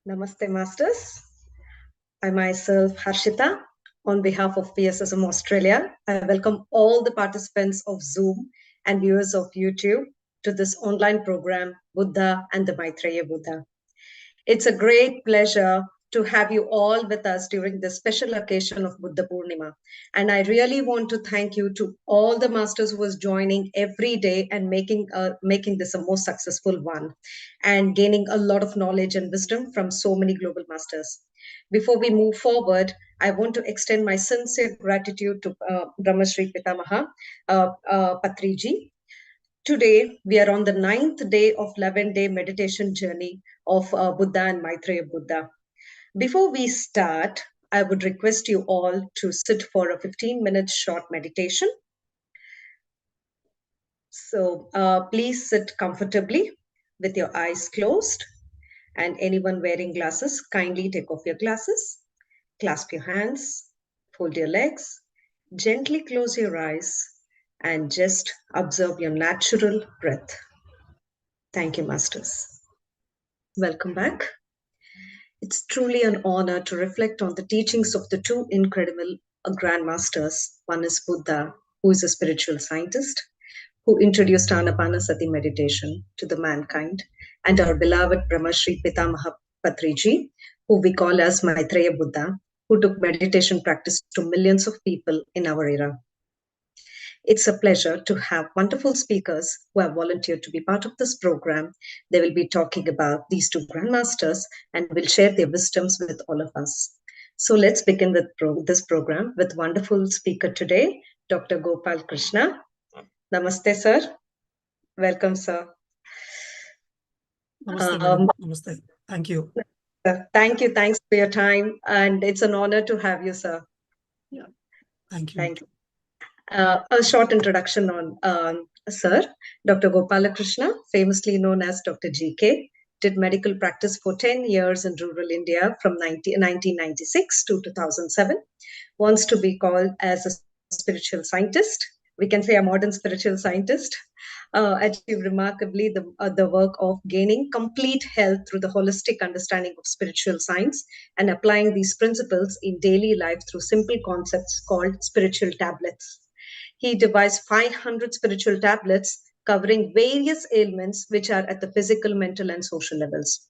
Namaste, Masters. I myself, Harshita, on behalf of Pssmaustralia, I welcome all the participants of Zoom and viewers of YouTube to this online program, Buddha and the Maitreya Buddha. It's a great pleasure to have you all with us during this special occasion of Buddha Purnima. And I really want to thank you to all the masters who is joining every day and making this a most successful one and gaining a lot of knowledge and wisdom from so many global masters. Before we move forward, I want to extend my sincere gratitude to Brahmashri Pitamaha Patriji. Today, we are on the 9th day of 11-day meditation journey of Buddha and Maitreya Buddha. Before we start, I would request you all to sit for a 15-minute short meditation. So please sit comfortably with your eyes closed, and anyone wearing glasses, kindly take off your glasses, clasp your hands, fold your legs, gently close your eyes, and just observe your natural breath. Thank you, Masters. Welcome back. It's truly an honor to reflect on the teachings of the two incredible grandmasters. One is Buddha, who is a spiritual scientist, who introduced Anapanasati meditation to the mankind, and our beloved Brahmashri Pitamaha Patriji, who we call as Maitreya Buddha, who took meditation practice to millions of people in our era. It's a pleasure to have wonderful speakers who have volunteered to be part of this program. They will be talking about these two grandmasters and will share their wisdoms with all of us. So let's begin with this program with wonderful speaker today, Dr. Gopal Krishna. Namaste, sir. Welcome, sir. Namaste, Namaste. Thank you. Thank you. Thanks for your time. And it's an honor to have you, sir. Yeah. Thank you. Thank you. A short introduction on Sir. Dr. Gopala Krishna, famously known as Dr. GK, did medical practice for 10 years in rural India from 1996 to 2007. Wants to be called as a spiritual scientist. We can say a modern spiritual scientist. Achieved remarkably the work of gaining complete health through the holistic understanding of spiritual science and applying these principles in daily life through simple concepts called spiritual tablets. He devised 500 spiritual tablets covering various ailments which are at the physical, mental, and social levels.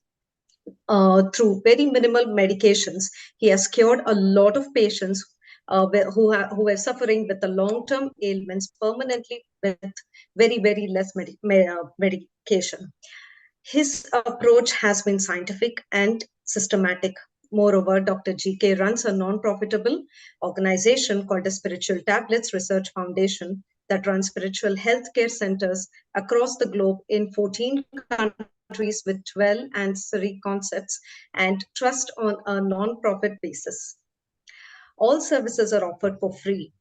Through very minimal medications, he has cured a lot of patients who are suffering with the long-term ailments permanently with very, very less medication. His approach has been scientific and systematic. Moreover, Dr. GK runs a non-profitable organization called the Spiritual Tablets Research Foundation that runs spiritual healthcare centers across the globe in 14 countries with 12 ancillary concepts and trust on a non-profit basis. All services are offered for free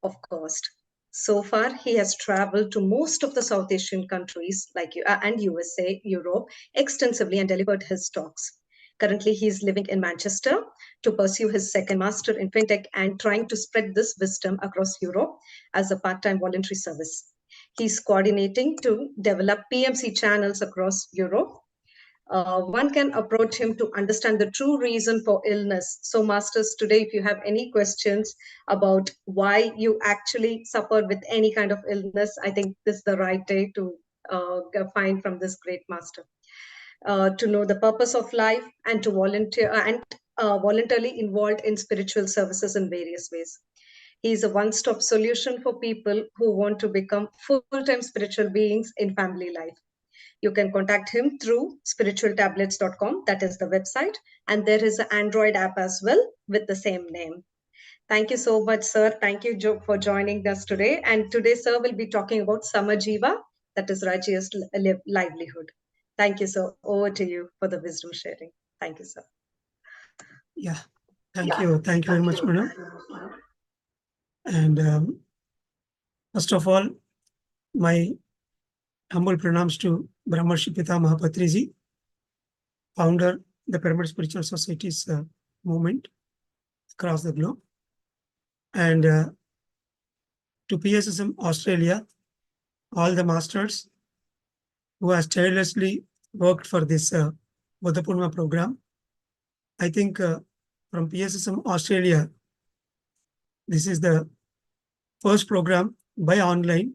of cost. So far, he has traveled to most of the South Asian countries like and USA, Europe extensively and delivered his talks. Currently, he is living in Manchester to pursue his second master in fintech and trying to spread this wisdom across Europe as a part-time voluntary service. He's coordinating to develop PMC channels across Europe. One can approach him to understand the true reason for illness. So masters, today, if you have any questions about why you actually suffered with any kind of illness, I think this is the right day to find from this great master. To know the purpose of life and to volunteer and voluntarily involved in spiritual services in various ways. He is a one-stop solution for people who want to become full-time spiritual beings in family life. You can contact him through spiritualtablets.com. That is the website. And there is an Android app as well with the same name. Thank you so much, sir. Thank you, Joe, for joining us today. And today, sir, will be talking about Jiva, that is righteous livelihood. Thank you, sir. Over to you for the wisdom sharing. Thank you, sir. Yeah. Thank you. Thank you very much, madam. And first of all, my humble pranams to Brahmashri Pitamaha Patriji, founder the Pyramid Spiritual Society's movement across the globe, and to Pssmaustralia, all the masters who has tirelessly worked for this Buddha Purnima program I think from PSSM Australia, this is the first program by online,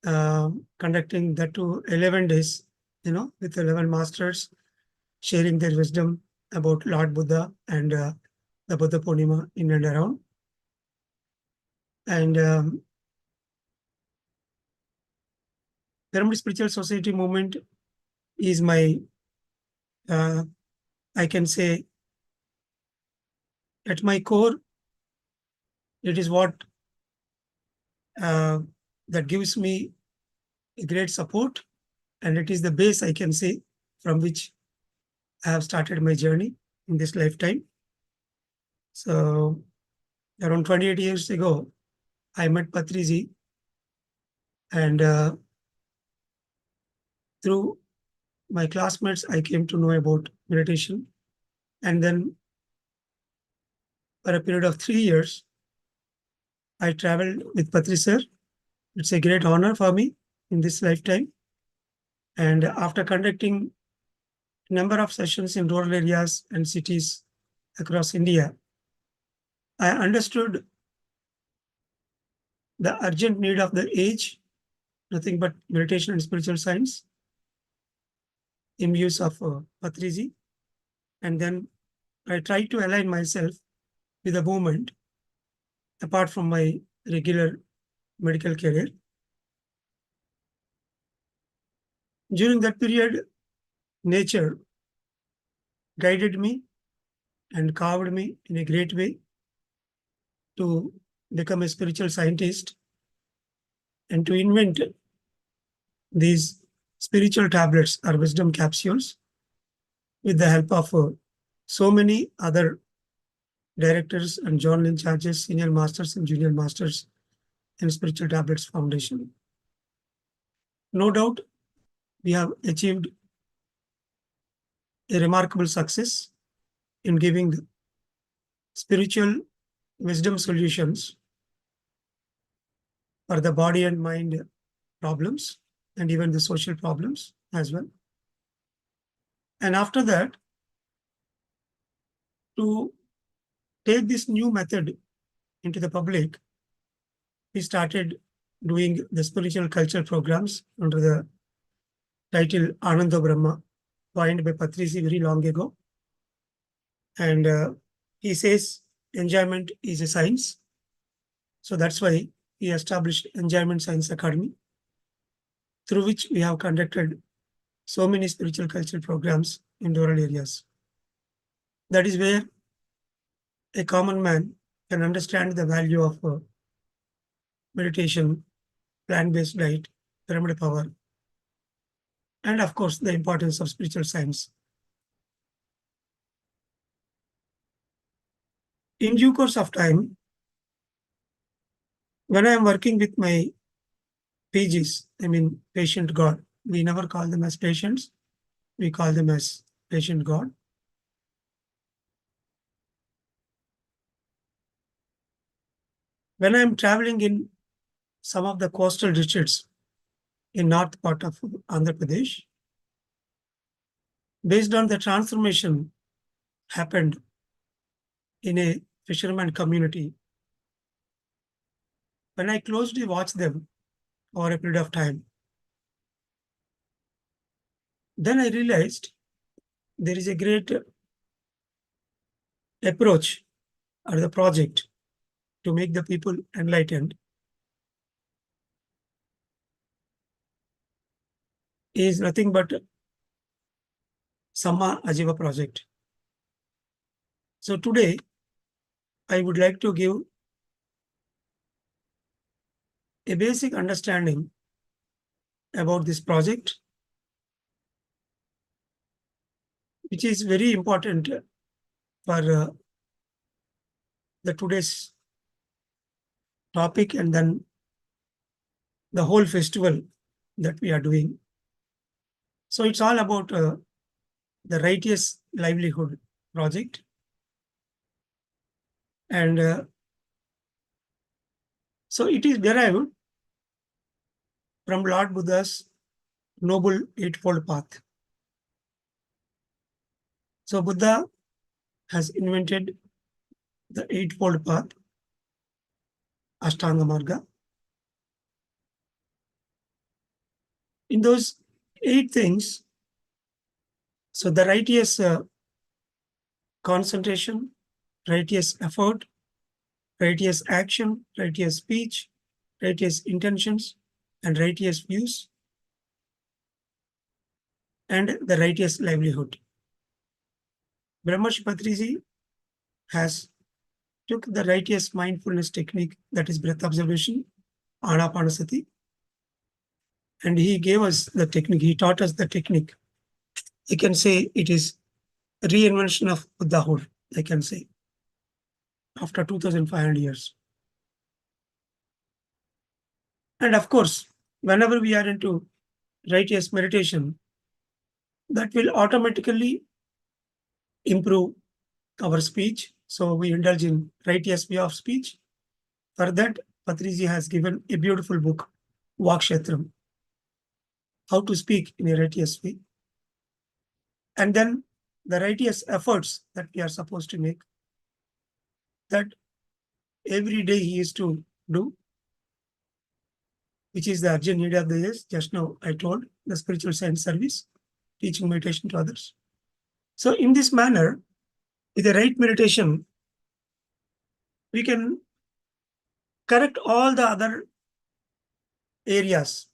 conducting that to 11 days, with 11 masters sharing their wisdom about Lord Buddha and the Buddha Purnima in and around. And Pyramid Spiritual Society movement is my, I can say, at my core, it is what that gives me a great support, and it is the base, I can say, from which I have started my journey in this lifetime. So around 28 years ago, I met Patriji, and through my classmates, I came to know about meditation. And then for a period of 3 years, I traveled with Patri sir. It's a great honor for me in this lifetime. And after conducting a number of sessions in rural areas and cities across India, I understood the urgent need of the age, nothing but meditation and spiritual science in use of Patriji. And then I tried to align myself with the movement apart from my regular medical career. During that period, nature guided me and carved me in a great way to become a spiritual scientist and to invent these spiritual tablets or wisdom capsules with the help of so many other directors and journal in charges, senior masters and junior masters in Spiritual Tablets Foundation. No doubt, we have achieved a remarkable success in giving spiritual wisdom solutions for the body and mind problems and even the social problems as well. And after that, to take this new method into the public, we started doing the spiritual culture programs under the title Ananda Brahma, coined by Patrisi very long ago. And he says enjoyment is a science. So that's why he established Enjoyment Science Academy, through which we have conducted so many spiritual cultural programs in rural areas. That is where a common man can understand the value of meditation, plant-based diet, pyramid power, and of course, the importance of spiritual science. In due course of time, when I am working with my PGs, I mean patient God, we never call them as patients, we call them as patient God. When I am traveling in some of the coastal districts in north part of Andhra Pradesh, based on the transformation happened in a fisherman community, when I closely watch them over a period of time, then I realized there is a great approach or the project to make the people enlightened is nothing but Samma Ajiva project. So today, I would like to give a basic understanding about this project, which is very important for the today's topic and then the whole festival that we are doing. So it's all about the Righteous Livelihood project. And so it is derived from Lord Buddha's Noble Eightfold Path. So Buddha has invented the Eightfold Path, Ashtanga Marga. In those 8 things, so the righteous concentration, righteous effort, righteous action, righteous speech, righteous intentions, and righteous views, and the righteous livelihood. Brahmarshi Patriji has took the righteous mindfulness technique, that is breath observation, Anapanasati, and he gave us the technique. He taught us the technique. I can say it is a reinvention of Buddhahood, I can say, after 2500 years. And of course, whenever we are into righteous meditation, that will automatically improve our speech. So we indulge in righteous way of speech. For that, Patriji has given a beautiful book, Vakshetram, how to speak in a righteous way. And then the righteous efforts that we are supposed to make, that every day he is to do, which is the urgent need of the days. Just now I told the spiritual science service, teaching meditation to others. So in this manner, with the right meditation, we can correct all the other areas.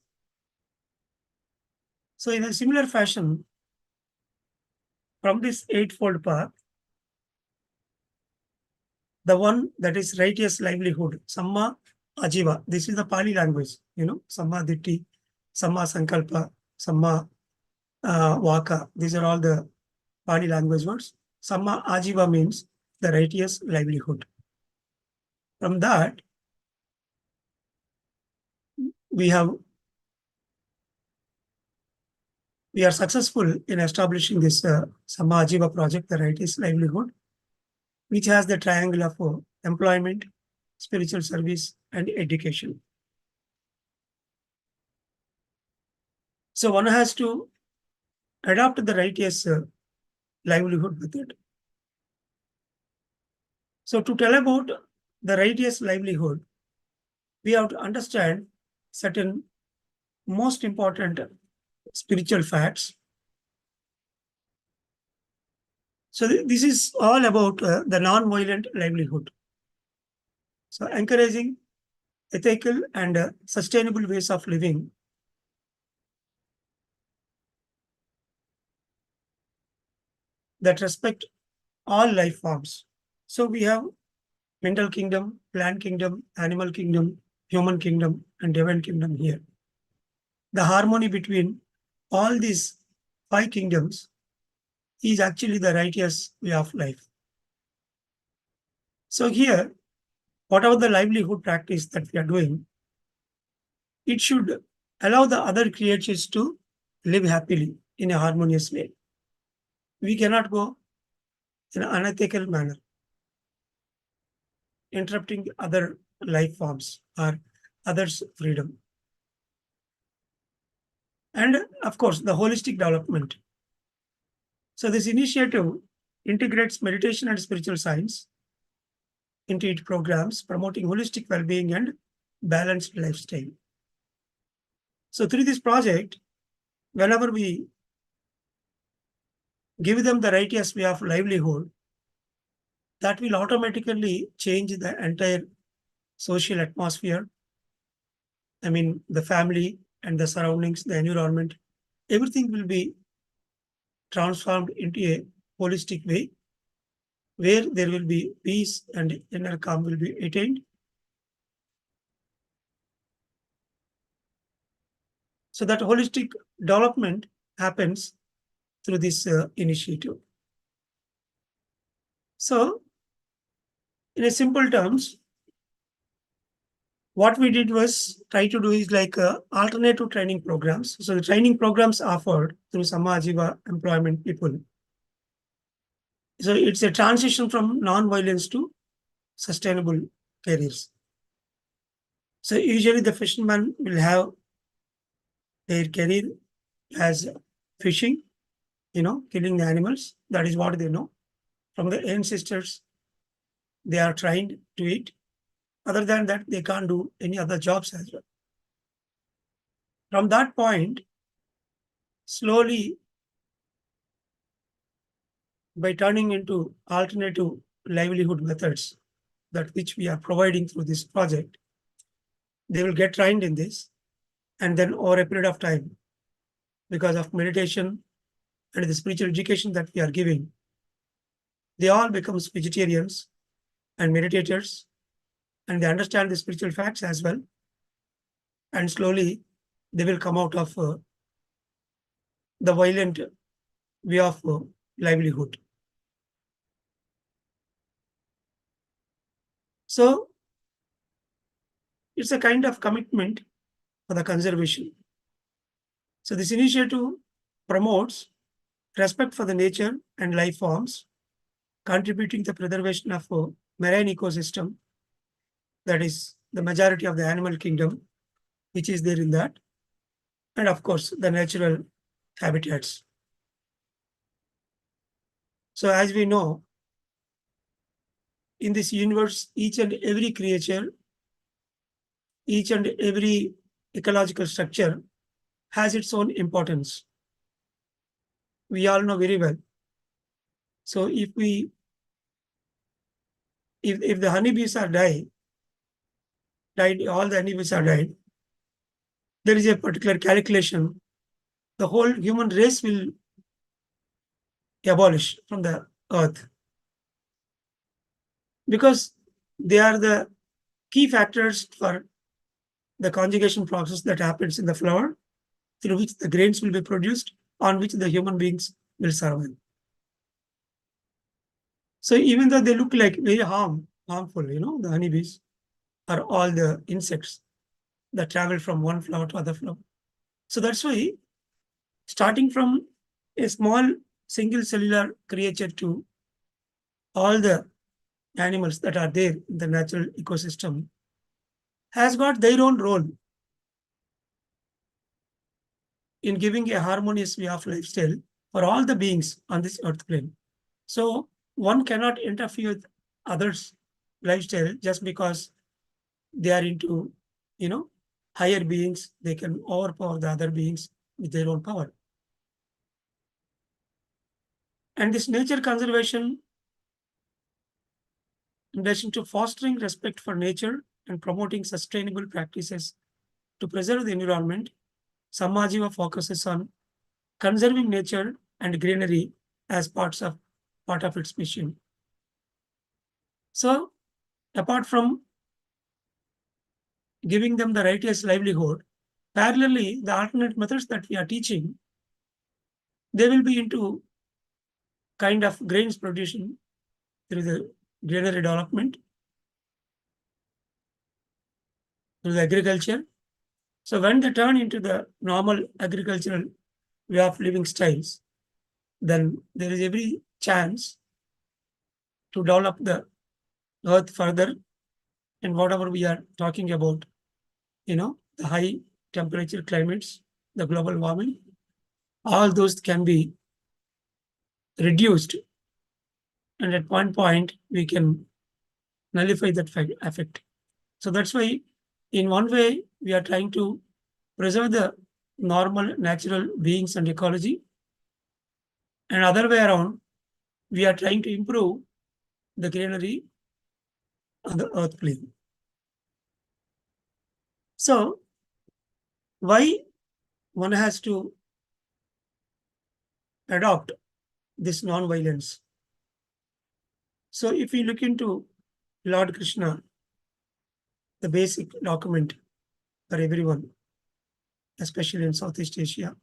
So in a similar fashion, from this eightfold path, the one that is righteous livelihood, Samma Ajiva, this is the Pali language, Samma Ditti, Samma Sankalpa, Samma Vaka, these are all the Pali language words. Samma Ajiva means the righteous livelihood. From that, we are successful in establishing this Samma Ajiva project, the righteous livelihood, which has the triangle of employment, spiritual service, and education. So one has to adopt the righteous livelihood method. So to tell about the righteous livelihood, we have to understand certain most important spiritual facts. So this is all about the non-violent livelihood. So encouraging ethical and sustainable ways of living that respect all life forms. So we have mental kingdom, plant kingdom, animal kingdom, human kingdom, and divine kingdom here. The harmony between all these 5 kingdoms is actually the righteous way of life. So here, whatever the livelihood practice that we are doing, it should allow the other creatures to live happily in a harmonious way. We cannot go in an unethical manner, interrupting other life forms or others' freedom. And of course, the holistic development. So this initiative integrates meditation and spiritual science into its programs, promoting holistic well-being and balanced lifestyle. So through this project, whenever we give them the righteous way of livelihood, that will automatically change the entire social atmosphere. I mean, the family and the surroundings, the environment, everything will be transformed into a holistic way where there will be peace and inner calm will be attained. So that holistic development happens through this initiative. So, in a simple terms, what we did was try to do is like alternative training programs. So the training programs offered through Samajiva employment people. So it's a transition from non-violence to sustainable careers. So usually the fishermen will have their career as fishing, killing the animals. That is what they know. from the ancestors. They are trained to it. Other than that, they can't do any other jobs as well. From that point, slowly, by turning into alternative livelihood methods that which we are providing through this project, they will get trained in this. And then over a period of time, because of meditation and the spiritual education that we are giving, they all become vegetarians and meditators, and they understand the spiritual facts as well. And slowly, they will come out of the violent way of livelihood. So, it's a kind of commitment for the conservation. So, this initiative promotes respect for the nature and life forms, contributing to the preservation of a marine ecosystem, that is the majority of the animal kingdom, which is there in that, and of course, the natural habitats. So, as we know, in this universe, each and every creature, each and every ecological structure has its own importance. We all know very well. So, if the honeybees are died, all the honeybees are died, there is a particular calculation. The whole human race will abolish from the earth, because they are the key factors for the conjugation process that happens in the flower, through which the grains will be produced, on which the human beings will survive. So even though they look like very harmful, the honeybees are all the insects that travel from one flower to other flower. So that's why, starting from a small single cellular creature to all the animals that are there in the natural ecosystem, has got their own role in giving a harmonious way of lifestyle for all the beings on this earth plane. So one cannot interfere with others' lifestyle just because they are into, higher beings. They can overpower the other beings with their own power. And this nature conservation, in addition to fostering respect for nature and promoting sustainable practices to preserve the environment, Pssmaustralia focuses on conserving nature and greenery as part of its mission. So, apart from giving them the righteous livelihood, parallelly, the alternate methods that we are teaching, they will be into kind of grains production through the greenery development, through the agriculture. So when they turn into the normal agricultural way of living styles, then there is every chance to develop the earth further. And whatever we are talking about, the high temperature climates, the global warming, all those can be reduced. And at one point, we can nullify that effect. So that's why, in one way, we are trying to preserve the normal natural beings and ecology. And other way around, we are trying to improve the greenery on the earth plane. So, why one has to adopt this non-violence? So, if we look into Lord Krishna, the basic document for everyone, especially in Southeast Asia,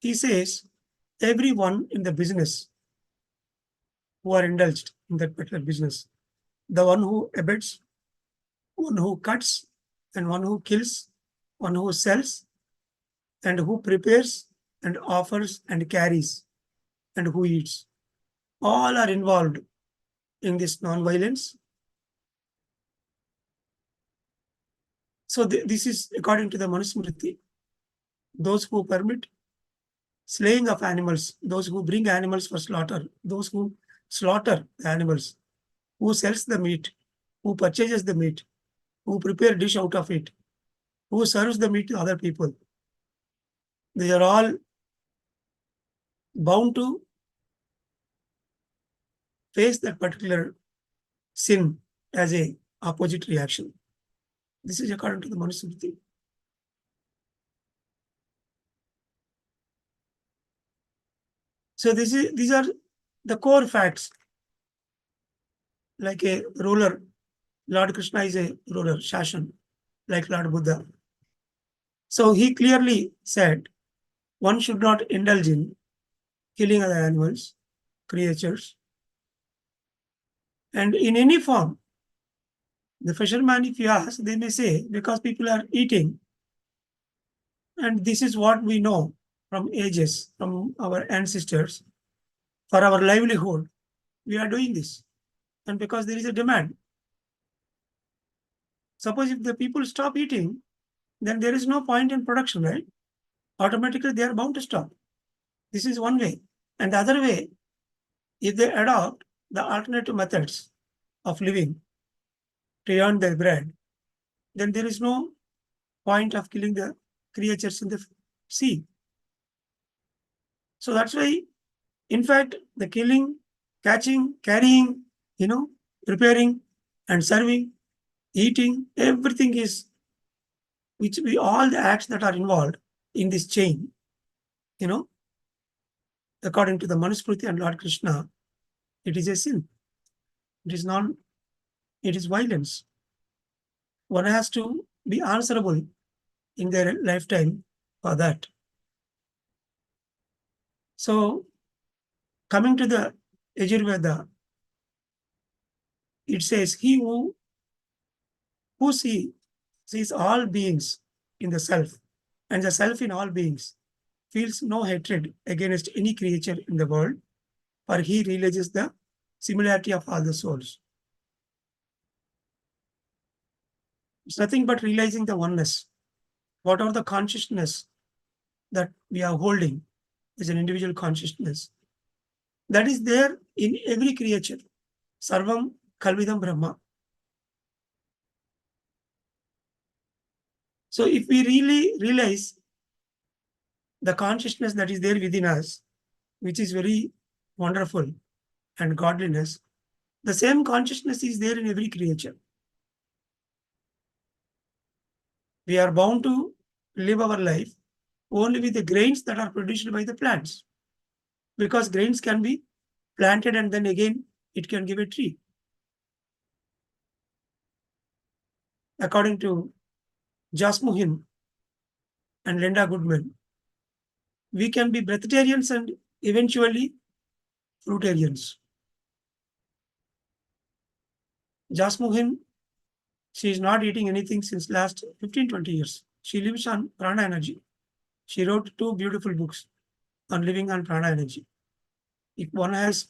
he says everyone in the business who are indulged in that particular business, the one who abets, one who cuts, and one who kills, one who sells, and who prepares and offers and carries, and who eats, all are involved in this non-violence. So this is according to the Manusmriti. Those who permit slaying of animals, those who bring animals for slaughter, those who slaughter the animals, who sells the meat, who purchases the meat, who prepare dish out of it, who serves the meat to other people. They are all bound to face that particular sin as a opposite reaction. This is according to the Manusmriti. So these are the core facts. Like a ruler, Lord Krishna is a ruler, Shashan, like Lord Buddha. So he clearly said one should not indulge in killing other animals, creatures, and in any form. The fisherman, if you ask, they may say, because people are eating, and this is what we know from ages, from our ancestors, for our livelihood, we are doing this. And because there is a demand. Suppose if the people stop eating, then there is no point in production, right? Automatically they are bound to stop. This is one way. And the other way, if they adopt the alternative methods of living to earn their bread, then there is no point of killing the creatures in the sea. So that's why, in fact, the killing, catching, carrying, preparing and serving, eating, everything is, all the acts that are involved in this chain, according to the Manusmriti and Lord Krishna, it is a sin. It is not, it is violence. One has to be answerable in their lifetime for that. So, coming to the Yajurveda, it says, he who sees all beings in the self, and the self in all beings, feels no hatred against any creature in the world, for he realizes the similarity of all the souls. It's nothing but realizing the oneness. Whatever the consciousness that we are holding is an individual consciousness that is there in every creature. Sarvam Kalvidam Brahma. So if we really realize the consciousness that is there within us, which is very wonderful, and godliness, the same consciousness is there in every creature. We are bound to live our life only with the grains that are produced by the plants, because grains can be planted and then again it can give a tree. According to Jasmuhin and Linda Goodman, we can be breatharians and eventually fruitarians. Jasmuhin, she is not eating anything since last 15-20 years. She lives on prana energy. She wrote 2 beautiful books on living on prana energy. If one has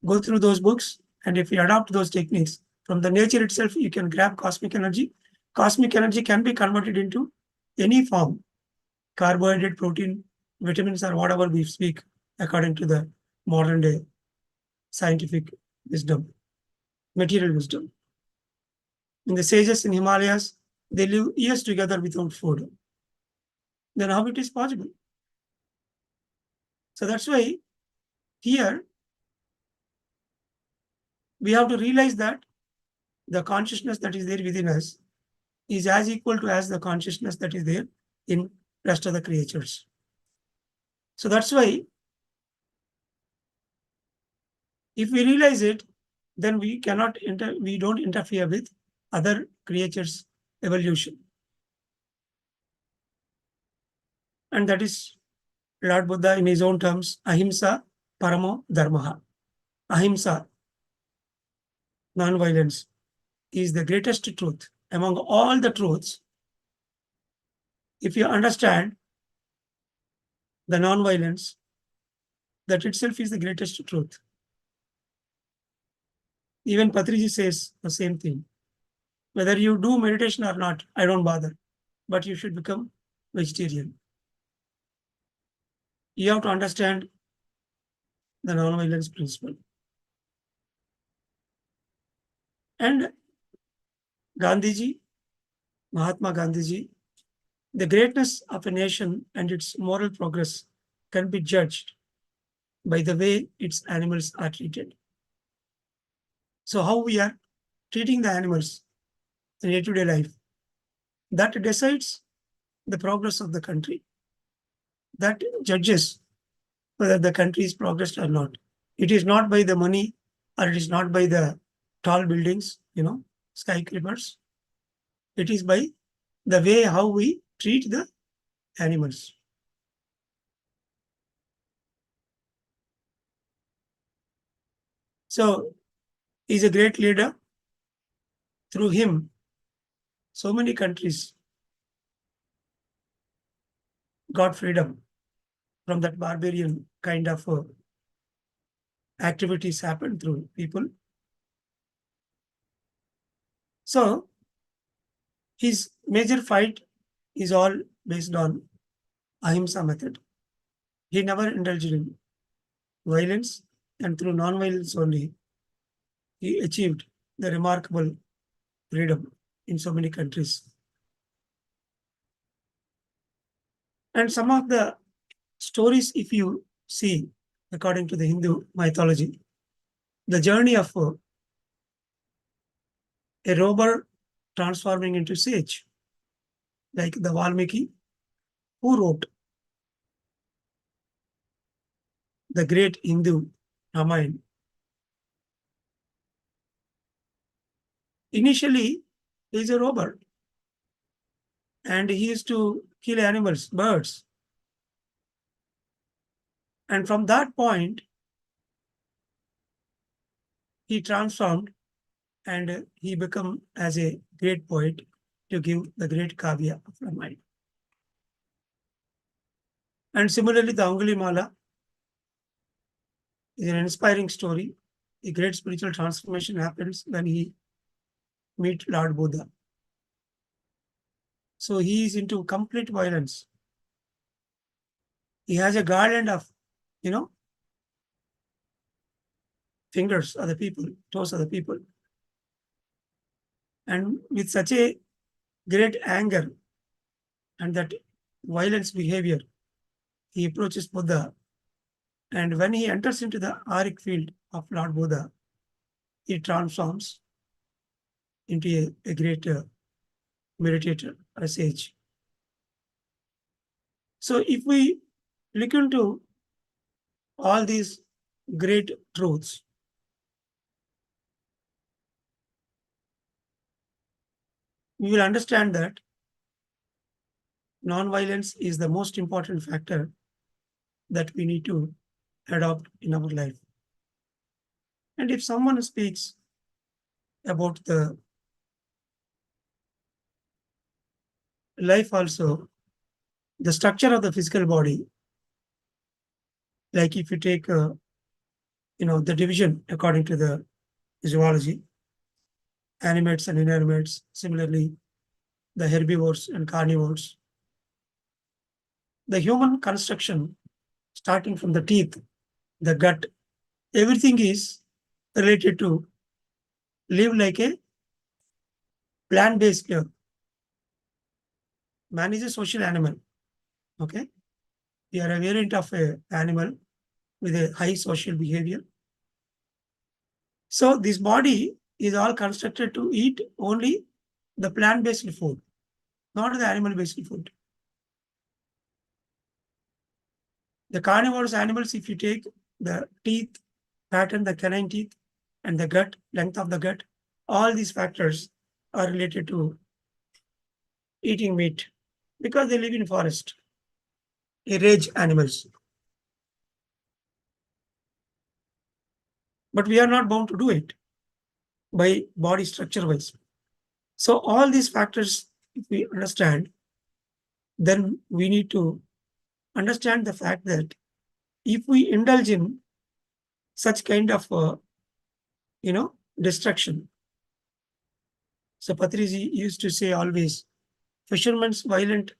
go through those books, and if you adopt those techniques from the nature itself, you can grab cosmic energy. Cosmic energy can be converted into any form, carbohydrate, protein, vitamins, or whatever we speak according to the modern day scientific wisdom, material wisdom. In the sages in Himalayas, they live years together without food. Then how it is possible? So that's why here we have to realize that the consciousness that is there within us is as equal to as the consciousness that is there in rest of the creatures. So that's why if we realize it, then we don't interfere with other creatures' evolution. And that is Lord Buddha in his own terms, ahimsa paramo dharmaha. Ahimsa, non-violence, is the greatest truth among all the truths. If you understand the non-violence, that itself is the greatest truth. Even Patriji says the same thing. Whether you do meditation or not, I don't bother. But you should become vegetarian. You have to understand the non-violence principle. And Gandhiji, Mahatma Gandhiji, the greatness of a nation and its moral progress can be judged by the way its animals are treated. So, how we are treating the animals in day-to-day life, that decides the progress of the country. That judges whether the country is progressed or not. It is not by the money, or it is not by the tall buildings, skyscrapers. It is by the way how we treat the animals. So he's a great leader. Through him, so many countries got freedom from that barbarian kind of activities happened through people. So his major fight is all based on ahimsa method. He never indulged in violence, and through non-violence only, he achieved the remarkable freedom in so many countries. And some of the stories, if you see, according to the Hindu mythology, the journey of a robber transforming into sage, like the Valmiki, who wrote the great Hindu Ramayana. Initially, he is a robber and he used to kill animals, birds. And from that point, he transformed and he became as a great poet to give the great kavya of Ramayana. And similarly, the Angulimala is an inspiring story. A great spiritual transformation happens when he meets Lord Buddha. So he is into complete violence. He has a garland of, fingers of the people, toes of the people. And with such a great anger and that violence behavior, he approaches Buddha. And when he enters into the auric field of Lord Buddha, he transforms into a great meditator, a sage. So if we look into all these great truths, we will understand that non-violence is the most important factor that we need to adopt in our life. And if someone speaks about the life also, the structure of the physical body, like if you take, the division according to the zoology, animates and inanimates, similarly, the herbivores and carnivores, the human construction, starting from the teeth, the gut, everything is related to live like a plant-based. Man is a social animal. Okay, we are a variant of a animal with a high social behavior. So this body is all constructed to eat only the plant-based food, not the animal-based food. The carnivorous animals, if you take the teeth pattern, the canine teeth, and the gut, length of the gut, all these factors are related to eating meat because they live in forest. They rage animals. But we are not bound to do it by body structure wise. So all these factors, if we understand, then we need to understand the fact that if we indulge in such kind of destruction. So Patriji used to say always, fishermen's violent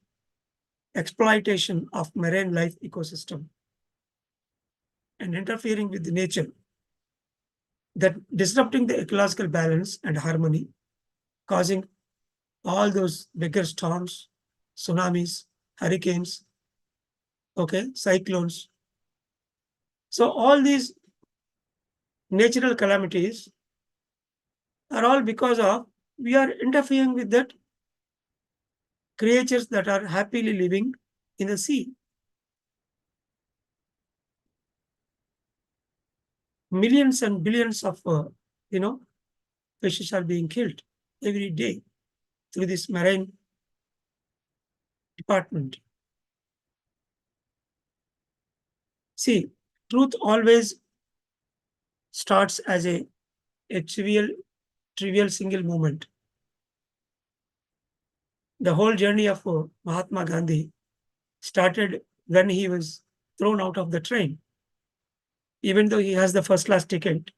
exploitation of marine life ecosystem and interfering with the nature that disrupting the ecological balance and harmony, causing all those bigger storms, tsunamis, hurricanes, okay, cyclones. So all these natural calamities are all because of we are interfering with that creatures that are happily living in the sea. Millions and billions of you know fishes are being killed every day through this marine department. See, truth always starts as a trivial single moment. The whole journey of Mahatma Gandhi started when he was thrown out of the train, even though he has the first class ticket.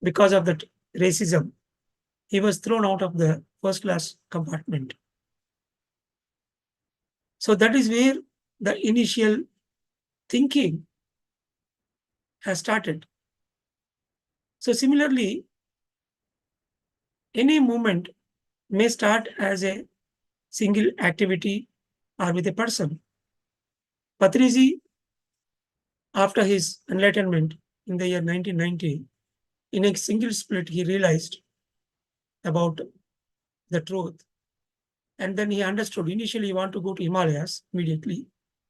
Because of that racism, he was thrown out of the first class compartment. So that is where the initial thinking has started. So similarly, any movement may start as a single activity or with a person. Patriji, after his enlightenment in the year 1990, in a single split, he realized about the truth. And then he understood. Initially, he wanted to go to Himalayas immediately.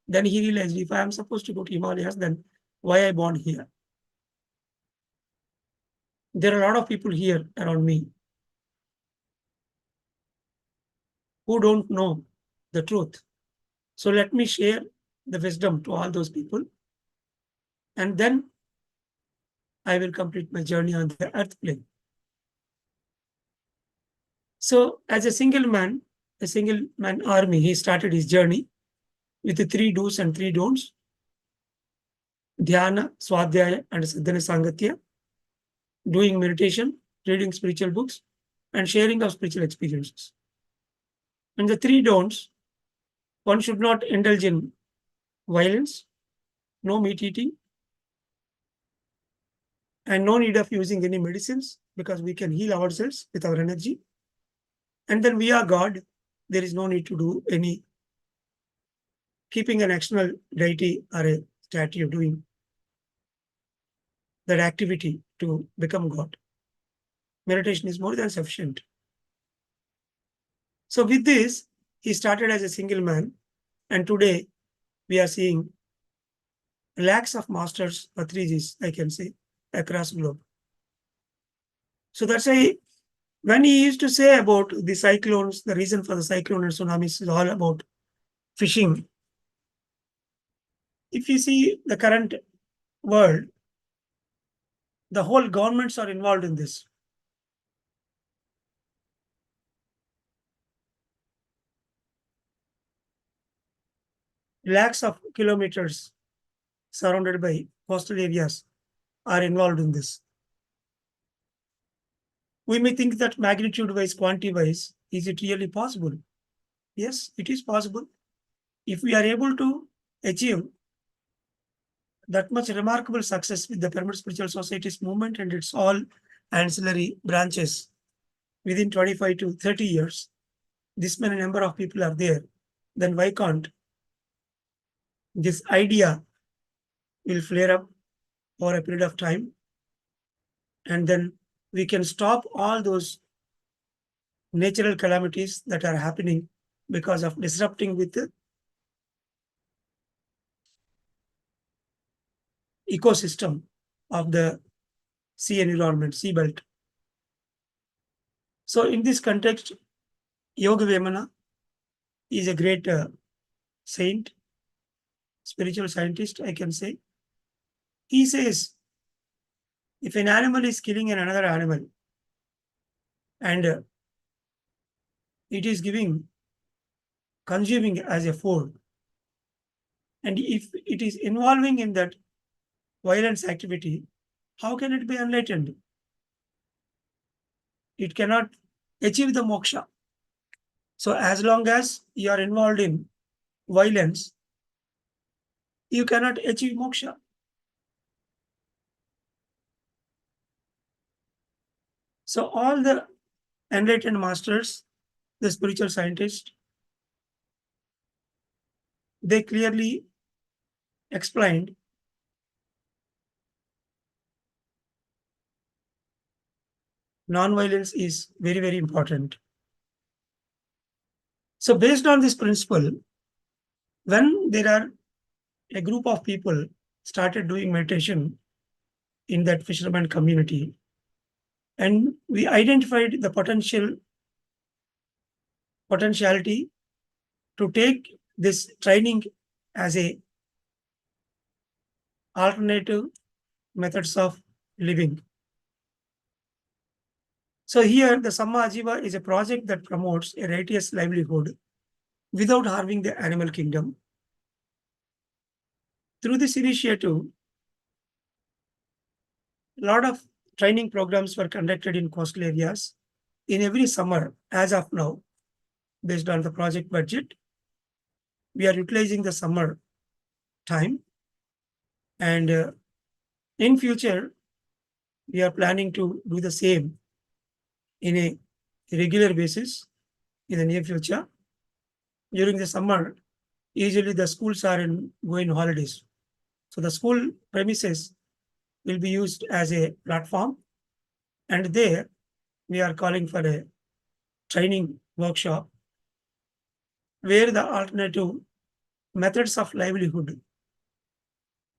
Then he realized if I am supposed to go to Himalayas, then why I born here? There are a lot of people here around me who don't know the truth. So let me share the wisdom to all those people. And then I will complete my journey on the earth plane. So, as a single man army, he started his journey with the 3 do's and 3 don'ts: dhyana, swadhyaya, and sadhana sangatya, doing meditation, reading spiritual books, and sharing of spiritual experiences. And the 3 don'ts: one should not indulge in violence, no meat eating, and no need of using any medicines because we can heal ourselves with our energy. And then we are God. There is no need to do any keeping an external deity or a statue doing that activity to become God. Meditation is more than sufficient. So, with this, he started as a single man, and today we are seeing lakhs of masters or 3Gs, I can say, across globe. So that's why when he used to say about the cyclones, the reason for the cyclone and tsunamis is all about fishing. If you see the current world, the whole governments are involved in this. Lakhs of kilometers surrounded by coastal areas are involved in this. We may think that magnitude wise, quantity wise, is it really possible? Yes, it is possible. If we are able to achieve that much remarkable success with the Pyramid Spiritual Society's movement and its all ancillary branches within 25 to 30 years, this many number of people are there, then why can't this idea will flare up for a period of time, and then we can stop all those natural calamities that are happening because of disrupting with the ecosystem of the sea environment, sea belt. So in this context, Yoga Vemana is a great saint, spiritual scientist, I can say. He says, if an animal is killing another animal and it is consuming as a food, and if it is involving in that violence activity, how can it be enlightened? It cannot achieve the moksha. So as long as you are involved in violence, you cannot achieve moksha. So all the enlightened masters, the spiritual scientists, they clearly explained non-violence is very, very important. So based on this principle, when there are a group of people started doing meditation in that fisherman community, and we identified the potentiality to take this training as a alternative methods of living. So here the Samma Jiva is a project that promotes a righteous livelihood without harming the animal kingdom. Through this initiative, a lot of training programs were conducted in coastal areas in every summer. As of now, based on the project budget, we are utilizing the summer time, and in future we are planning to do the same in a regular basis in the near future. During the summer, usually the schools are going holidays, so the school premises will be used as a platform, and there we are calling for a training workshop where the alternative methods of livelihood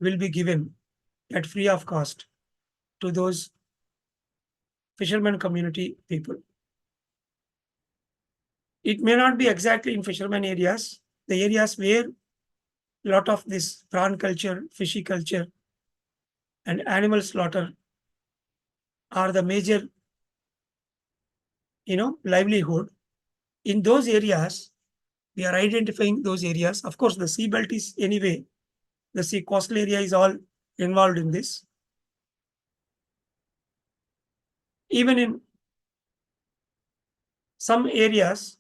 will be given at free of cost to those fishermen community people. It may not be exactly in fishermen areas, the areas where a lot of this prawn culture, fishy culture, and animal slaughter are the major, livelihood. In those areas, we are identifying those areas. Of course, the sea belt is anyway, the sea coastal area is all involved in this. Even in some areas,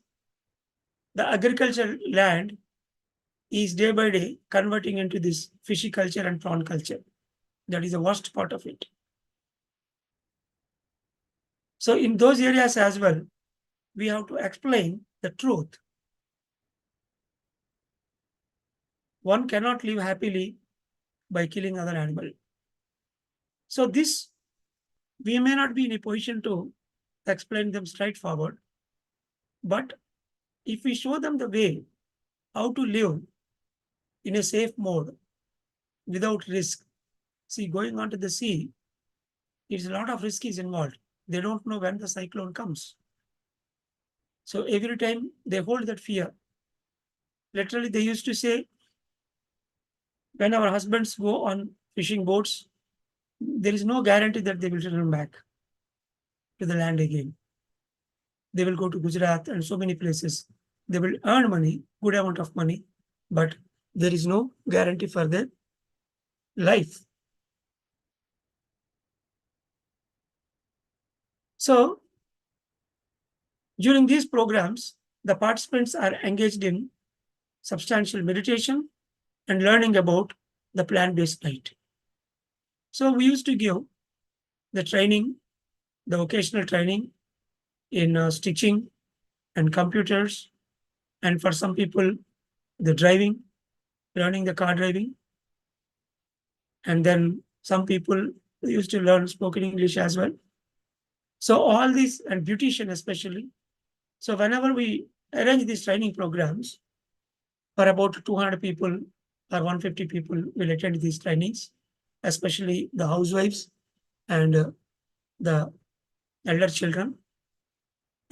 the agricultural land is day by day converting into this fishy culture and prawn culture. That is the worst part of it. So in those areas as well, we have to explain the truth. One cannot live happily by killing other animal. So this, we may not be in a position to explain them straightforward, but if we show them the way how to live in a safe mode without risk. See, going onto the sea, it's a lot of risk is involved. They don't know when the cyclone comes. So every time they hold that fear. Literally, they used to say, when our husbands go on fishing boats, there is no guarantee that they will return back to the land again. They will go to Gujarat and so many places. They will earn money, good amount of money, but there is no guarantee for their life. So during these programs, the participants are engaged in substantial meditation and learning about the plant-based diet. So we used to give the training, the vocational training in stitching and computers, and for some people, the driving, learning the car driving, and then some people used to learn spoken English as well. So all these, and beautician especially. So whenever we arrange these training programs, for about 200 people or 150 people will attend these trainings, especially the housewives and the elder children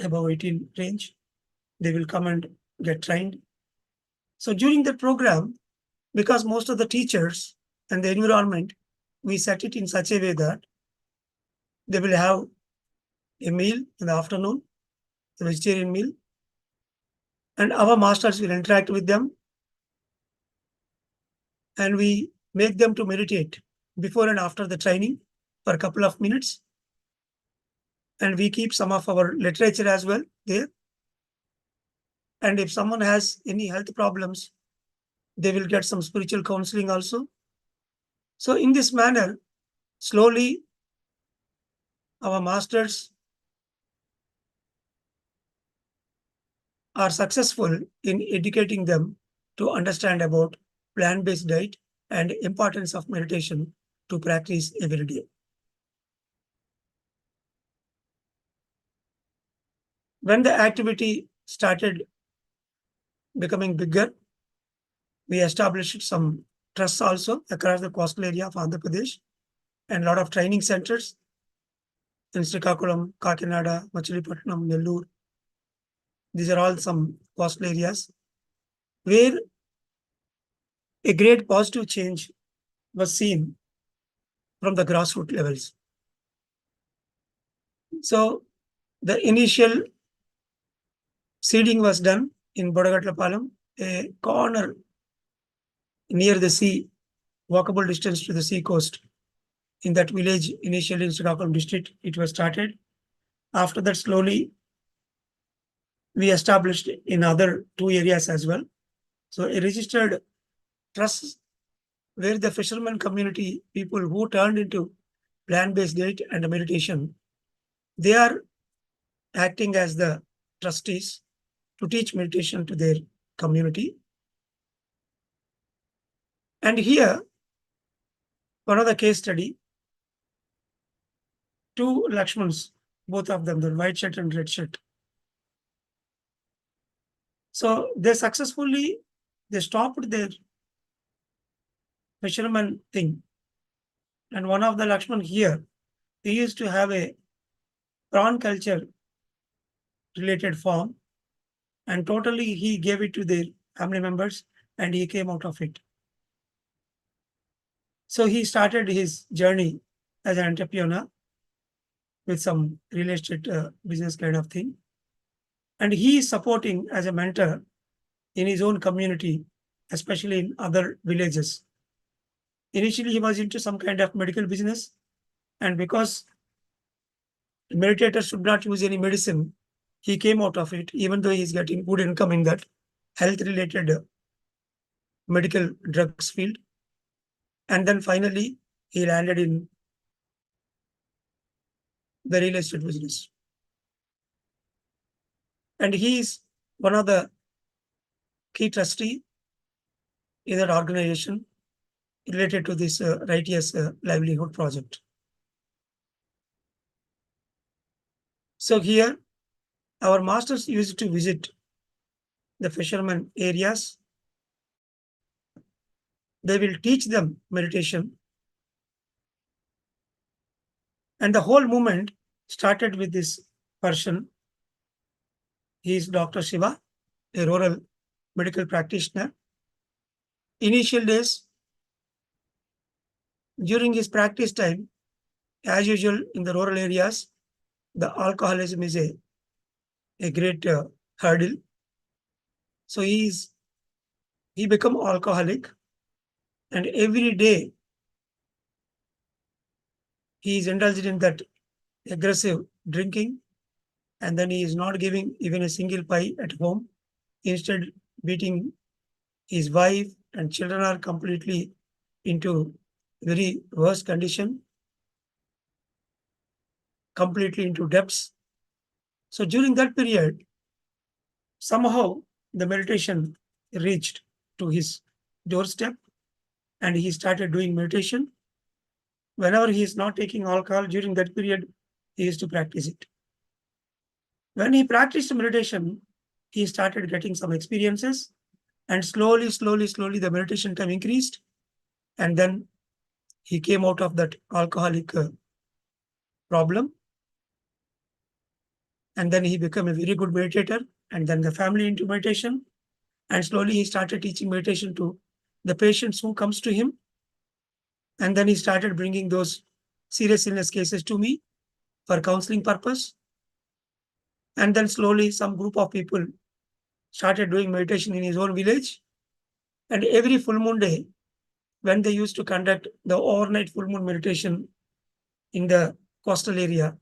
above 18 range. They will come and get trained. So during the program, because most of the teachers and the environment, we set it in such a way that they will have a meal in the afternoon, a vegetarian meal, and our masters will interact with them, and we make them to meditate before and after the training for a couple of minutes. And we keep some of our literature as well there. And if someone has any health problems, they will get some spiritual counseling also. So in this manner, slowly our masters are successful in educating them to understand about plant-based diet and importance of meditation to practice every day. When the activity started becoming bigger, we established some trusts also across the coastal area of Andhra Pradesh and a lot of training centers in Srikakulam, Kakinada, Machilipatnam, Nellore. These are all some coastal areas where a great positive change was seen from the grassroots levels. So the initial seeding was done in Bodagatlapalam, a corner near the sea, walkable distance to the sea coast. In that village, initially in Srikakulam district, it was started. After that, slowly we established in other two areas as well. So a registered trust where the fishermen community people who turned into plant-based diet and meditation, they are acting as the trustees to teach meditation to their community. And here, one of the case study, two Lakshmans, both of them, the white shirt and red shirt. So they successfully, they stopped their fisherman thing. And one of the Lakshman here, he used to have a prawn culture related farm, and totally he gave it to their family members and he came out of it. So he started his journey as an entrepreneur with some real estate business kind of thing. And he is supporting as a mentor in his own community, especially in other villages. Initially, he was into some kind of medical business, and because meditators should not use any medicine, he came out of it, even though he's getting good income in that health-related medical drugs field. And then finally, he landed in the real estate business. And he is one of the key trustee in that organization related to this righteous livelihood project. So here, our masters used to visit the fishermen areas. They will teach them meditation. And the whole movement started with this person. He is Dr. Shiva, a rural medical practitioner. Initial days, during his practice time, as usual in the rural areas, the alcoholism is a great hurdle. So he become alcoholic, and every day he is indulged in that aggressive drinking, and then he is not giving even a single pie at home, instead beating his wife, and children are completely into very worse condition, completely into debts. So during that period, somehow the meditation reached to his doorstep and he started doing meditation. Whenever he is not taking alcohol during that period, he used to practice it. When he practiced meditation, he started getting some experiences, and slowly, the meditation time increased. And then he came out of that alcoholic problem. And then he became a very good meditator, and then the family into meditation. And slowly he started teaching meditation to the patients who comes to him. And then he started bringing those serious illness cases to me for counseling purpose. And then slowly some group of people started doing meditation in his own village. And every full moon day, when they used to conduct the overnight full moon meditation in the coastal area,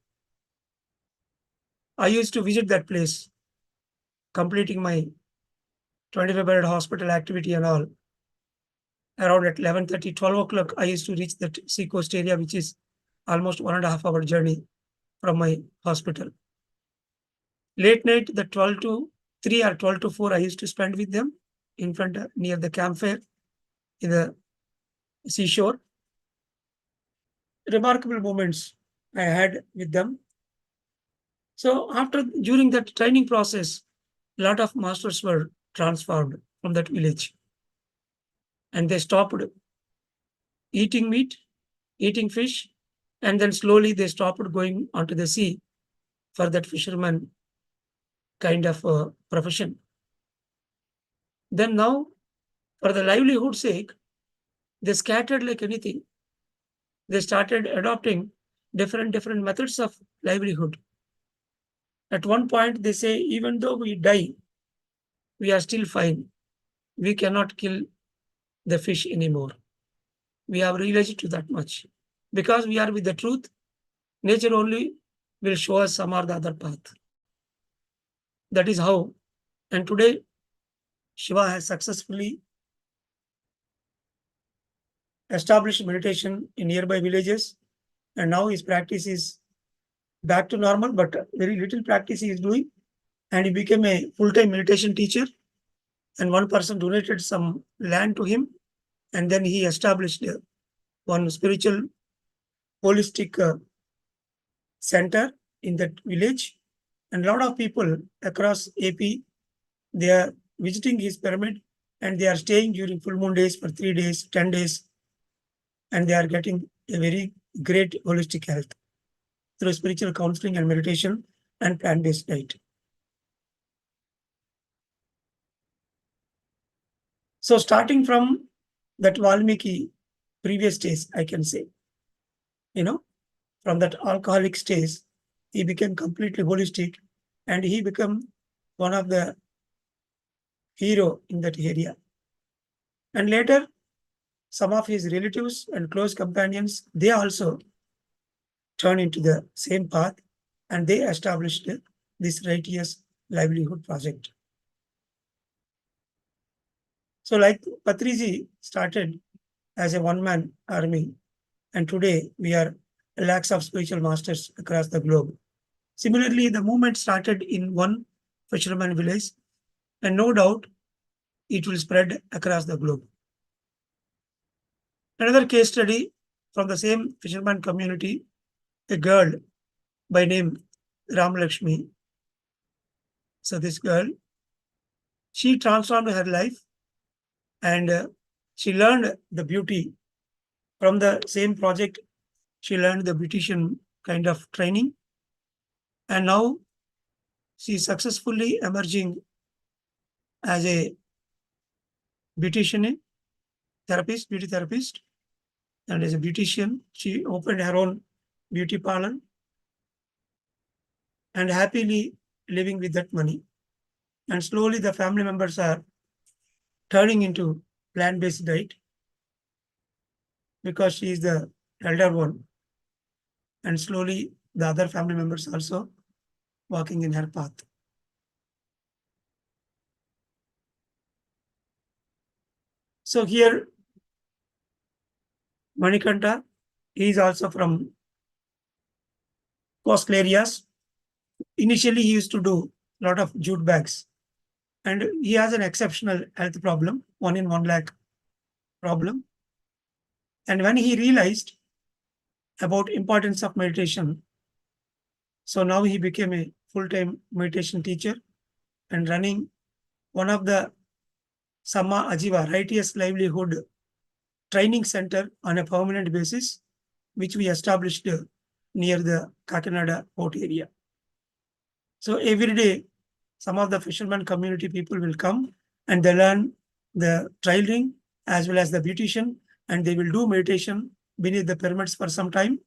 I used to visit that place, completing my 25-bed hospital activity and all. Around at 11:30, 12 o'clock, I used to reach that seacoast area, which is almost 1.5 hour journey from my hospital. Late night, the 12 to 3 or 12 to 4 I used to spend with them in front near the campfire in the seashore. Remarkable moments I had with them. So during that training process, a lot of masters were transformed from that village, and they stopped eating meat, eating fish, and then slowly they stopped going onto the sea for that fisherman kind of profession. Then now, for the livelihood sake, they scattered like anything. They started adopting different methods of livelihood. At one point, they say, even though we die, we are still fine. We cannot kill the fish anymore. We have realized to that much. Because we are with the truth, nature only will show us some or the other path. That is how. And today, Shiva has successfully established meditation in nearby villages, and now his practice is back to normal, but very little practice he is doing. And he became a full-time meditation teacher. And one person donated some land to him, and then he established one spiritual holistic center in that village. And a lot of people across AP, they are visiting his pyramid, and they are staying during full moon days for 3 days, 10 days, and they are getting a very great holistic health through spiritual counseling and meditation and plant-based diet. So starting from that Valmiki previous stage, I can say, from that alcoholic stage, he became completely holistic, and he became one of the hero in that area. And later, some of his relatives and close companions, they also turned into the same path, and they established this righteous livelihood project. So like Patriji started as a one-man army, and today we are lakhs of spiritual masters across the globe. Similarly, the movement started in one fisherman village, and no doubt it will spread across the globe. Another case study from the same fisherman community, a girl by name Ramalakshmi. So this girl, she transformed her life, and she learned the beauty from the same project. She learned the beautician kind of training, and now she is successfully emerging as a beautician therapist, beauty therapist, and as a beautician, she opened her own beauty parlor and happily living with that money. And slowly the family members are turning into plant-based diet because she is the elder one. And slowly the other family members also walking in her path. So here, Manikanta, he is also from coastal areas. Initially, he used to do a lot of jute bags, and he has an exceptional health problem, 1 in 1 lakh problem. And when he realized about importance of meditation, so now he became a full-time meditation teacher and running one of the Samma Ajiva, righteous livelihood training center on a permanent basis, which we established near the Kakinada port area. So every day, some of the fisherman community people will come and they learn the tailoring as well as the beautician, and they will do meditation beneath the pyramids for some time,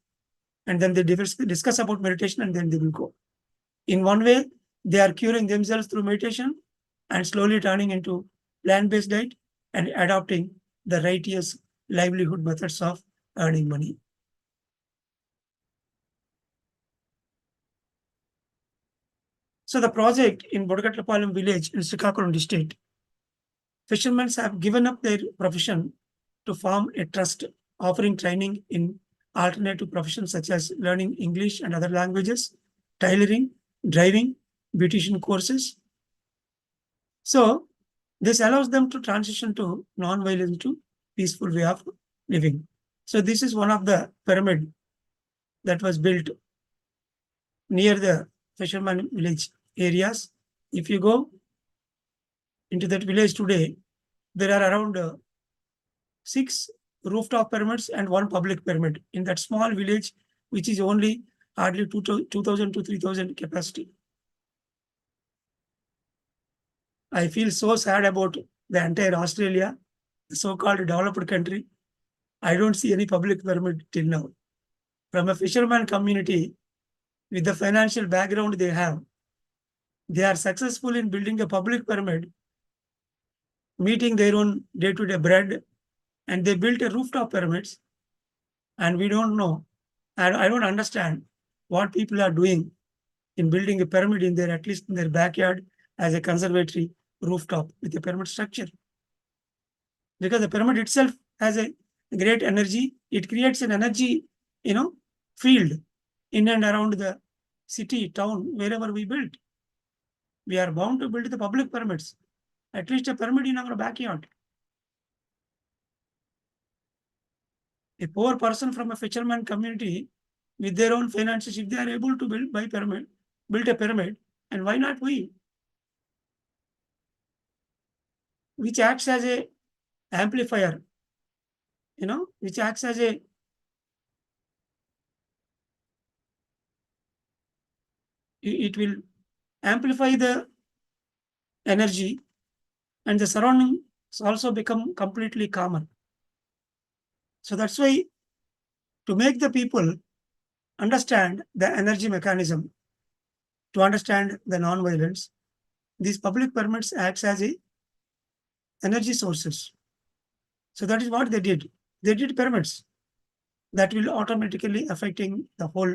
and then they discuss about meditation, and then they will go. In one way, they are curing themselves through meditation and slowly turning into plant-based diet and adopting the righteous livelihood methods of earning money. So the project in Bodagatlapalem village in Srikakulam district, fishermen have given up their profession to form a trust offering training in alternative professions such as learning English and other languages, tailoring, driving, beautician courses. So this allows them to transition to non-violent to peaceful way of living. So this is one of the pyramid that was built near the fisherman village areas. If you go into that village today, there are around 6 rooftop pyramids and 1 public pyramid in that small village, which is only hardly 2,000 to 3,000 capacity. I feel so sad about the entire Australia, the so-called developed country. I don't see any public pyramid till now. From a fisherman community, with the financial background they are successful in building a public pyramid, meeting their own day-to-day bread, and they built a rooftop pyramids. And we don't know, and I don't understand what people are doing in building a pyramid in their, at least in their backyard, as a conservatory rooftop with a pyramid structure. Because the pyramid itself has a great energy. It creates an energy, field in and around the city, town, wherever we build. We are bound to build the public pyramids, at least a pyramid in our backyard. A poor person from a fisherman community with their own finances, if they are able to build a pyramid, and why not we? Which acts as a amplifier, which acts as a it will amplify the energy, and the surroundings also become completely calmer. So that's why, to make the people understand the energy mechanism, to understand the non-violence, these public pyramids acts as a energy sources. So that is what they did. They did pyramids that will automatically affecting the whole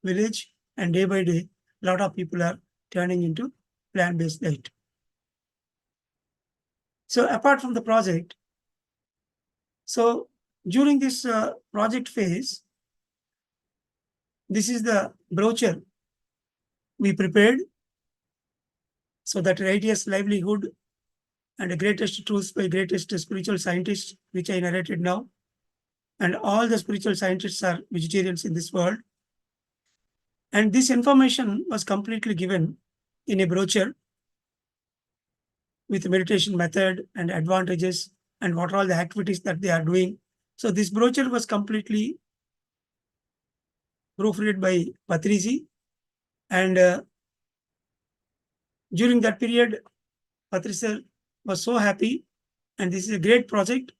village, and day by day, a lot of people are turning into plant-based diet. So apart from the project, so during this project phase, this is the brochure we prepared. So that righteous livelihood and the greatest truths by greatest spiritual scientists, which I narrated now. And all the spiritual scientists are vegetarians in this world. And this information was completely given in a brochure with meditation method and advantages and what are all the activities that they are doing. So this brochure was completely proofread by Patrisi. And during that period, Patrisi was so happy, and this is a great project,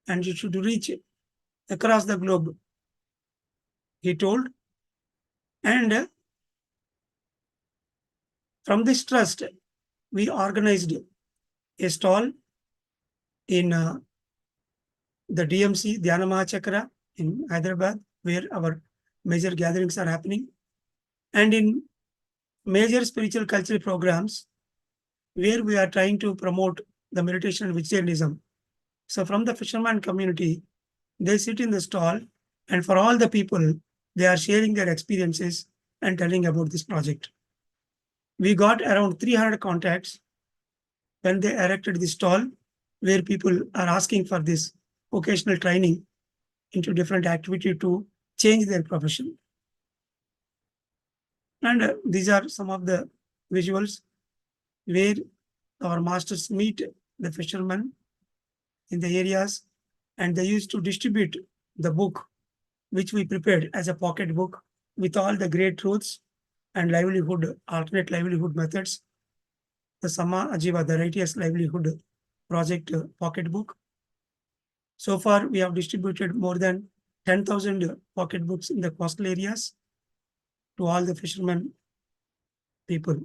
and it should reach across the globe, he told. And from this trust, we organized a stall in the DMC, Dhyana Mahachakra in Hyderabad, where our major gatherings are happening, and in major spiritual cultural programs, where we are trying to promote the meditation and vegetarianism. So from the fisherman community, they sit in the stall, and for all the people, they are sharing their experiences and telling about this project. We got around 300 contacts when they erected this stall, where people are asking for this vocational training into different activity to change their profession. And these are some of the visuals where our masters meet the fishermen in the areas, and they used to distribute the book, which we prepared as a pocket book with all the great truths and alternate livelihood methods. The Jiva, the Righteous Livelihood Project pocket book. So far, we have distributed more than 10,000 pocket books in the coastal areas to all the fishermen people.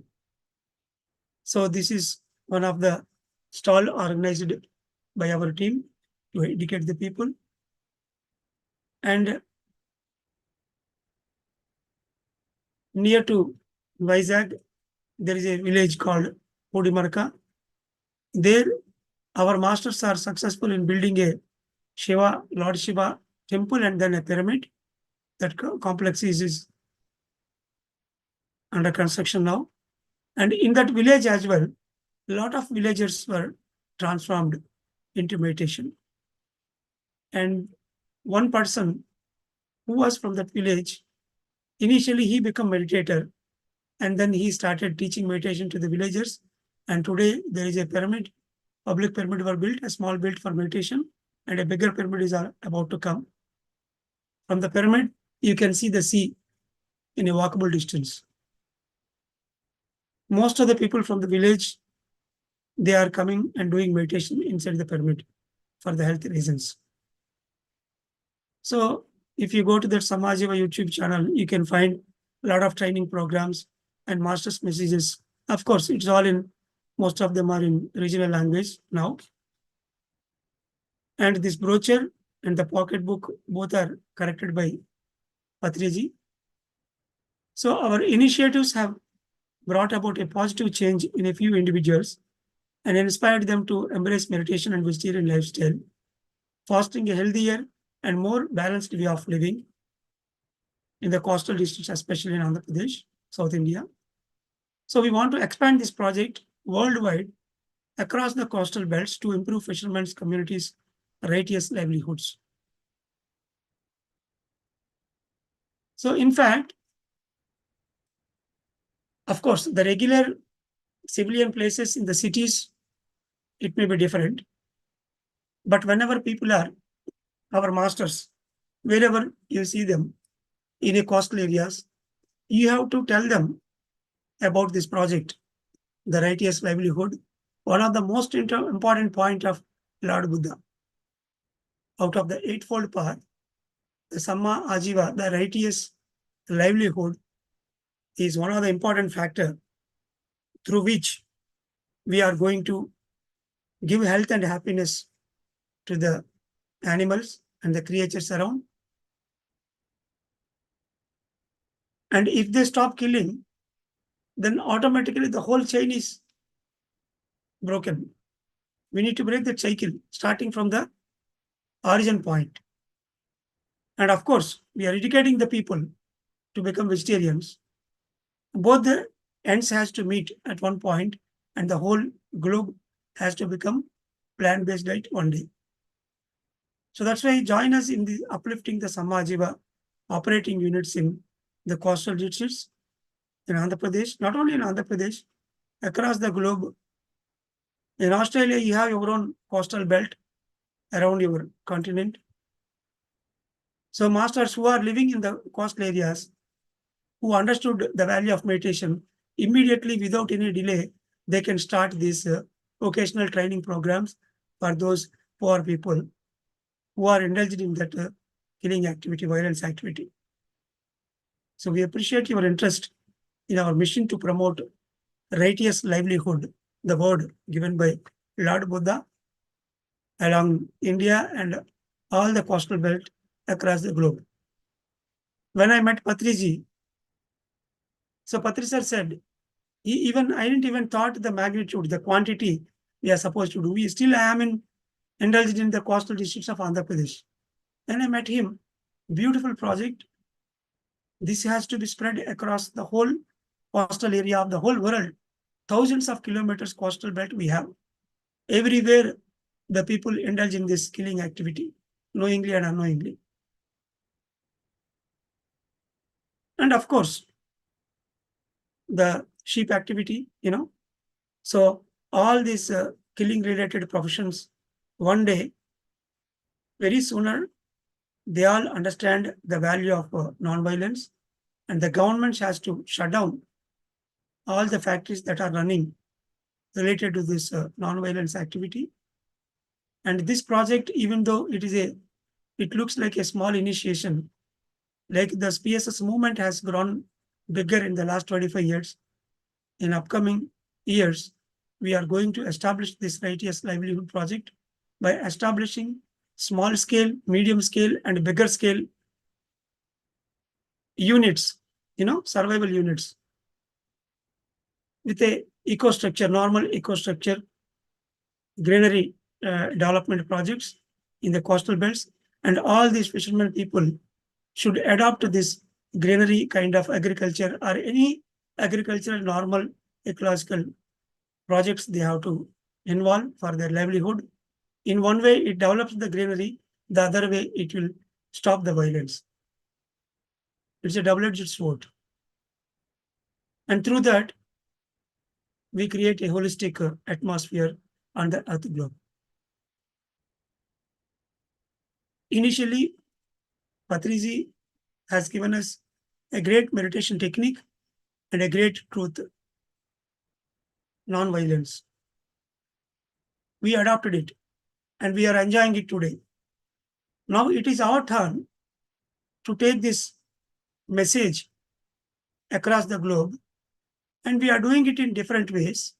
So this is one of the stall organized by our team to educate the people. And near to Vizag, there is a village called Podimarka. There, our masters are successful in building a Lord Shiva temple and then a pyramid. That complex is under construction now. And in that village as well, a lot of villagers were transformed into meditation. And one person who was from that village, initially he became meditator, and then he started teaching meditation to the villagers. And today there is a pyramid, public pyramid were built, a small built for meditation, and a bigger pyramid is about to come. From the pyramid, you can see the sea in a walkable distance. Most of the people from the village, they are coming and doing meditation inside the pyramid for the health reasons. So if you go to the Samajiva YouTube channel, you can find a lot of training programs and master's messages. Of course, it's all in, most of them are in regional language now. And this brochure and the pocket book, both are corrected by Patriji. So our initiatives have brought about a positive change in a few individuals and inspired them to embrace meditation and vegetarian lifestyle, fostering a healthier and more balanced way of living in the coastal districts, especially in Andhra Pradesh, South India. So we want to expand this project worldwide across the coastal belts to improve fishermen's communities' righteous livelihoods. So in fact, of course, the regular civilian places in the cities, it may be different. But whenever people are our masters, wherever you see them in a coastal areas, you have to tell them about this project, the righteous livelihood, one of the most important point of Lord Buddha. Out of the eightfold path, the Samma Ajiva, the righteous livelihood, is one of the important factor through which we are going to give health and happiness to the animals and the creatures around. And if they stop killing, then automatically the whole chain is broken. We need to break the cycle, starting from the origin point. And of course, we are educating the people to become vegetarians. Both the ends has to meet at one point, and the whole globe has to become plant-based diet one day. So that's why join us in the uplifting the Samajiva operating units in the coastal districts in Andhra Pradesh, not only in Andhra Pradesh, across the globe. In Australia, you have your own coastal belt around your continent. So masters who are living in the coastal areas, who understood the value of meditation, immediately without any delay, they can start these vocational training programs for those poor people who are indulged in that killing activity, violence activity. So we appreciate your interest in our mission to promote righteous livelihood, the word given by Lord Buddha along India and all the coastal belt across the globe. When I met Patriji, so Patri sir said, I didn't even thought the magnitude, the quantity we are supposed to do. We still am indulged in the coastal districts of Andhra Pradesh. Then I met him, beautiful project. This has to be spread across the whole coastal area of the whole world. Thousands of kilometers coastal belt we have. Everywhere the people indulge in this killing activity, knowingly and unknowingly. And of course, the sheep activity, So all these killing related professions, one day, very sooner, they all understand the value of non-violence, and the government has to shut down all the factories that are running related to this non-violence activity. And this project, even though it looks like a small initiation, like the PSS movement has grown bigger in the last 25 years. In upcoming years, we are going to establish this righteous livelihood project by establishing small scale, medium scale, and bigger scale units, survival units with a eco-structure, normal eco-structure, greenery development projects in the coastal belts. And all these fishermen people should adopt this greenery kind of agriculture or any agricultural normal ecological projects they have to involve for their livelihood. In one way, it develops the greenery. The other way, it will stop the violence. It's a double-edged sword. And through that, we create a holistic atmosphere on the Earth globe. Initially, Patriji has given us a great meditation technique and a great truth, non-violence. We adopted it and we are enjoying it today. Now it is our turn to take this message across the globe, and we are doing it in different ways.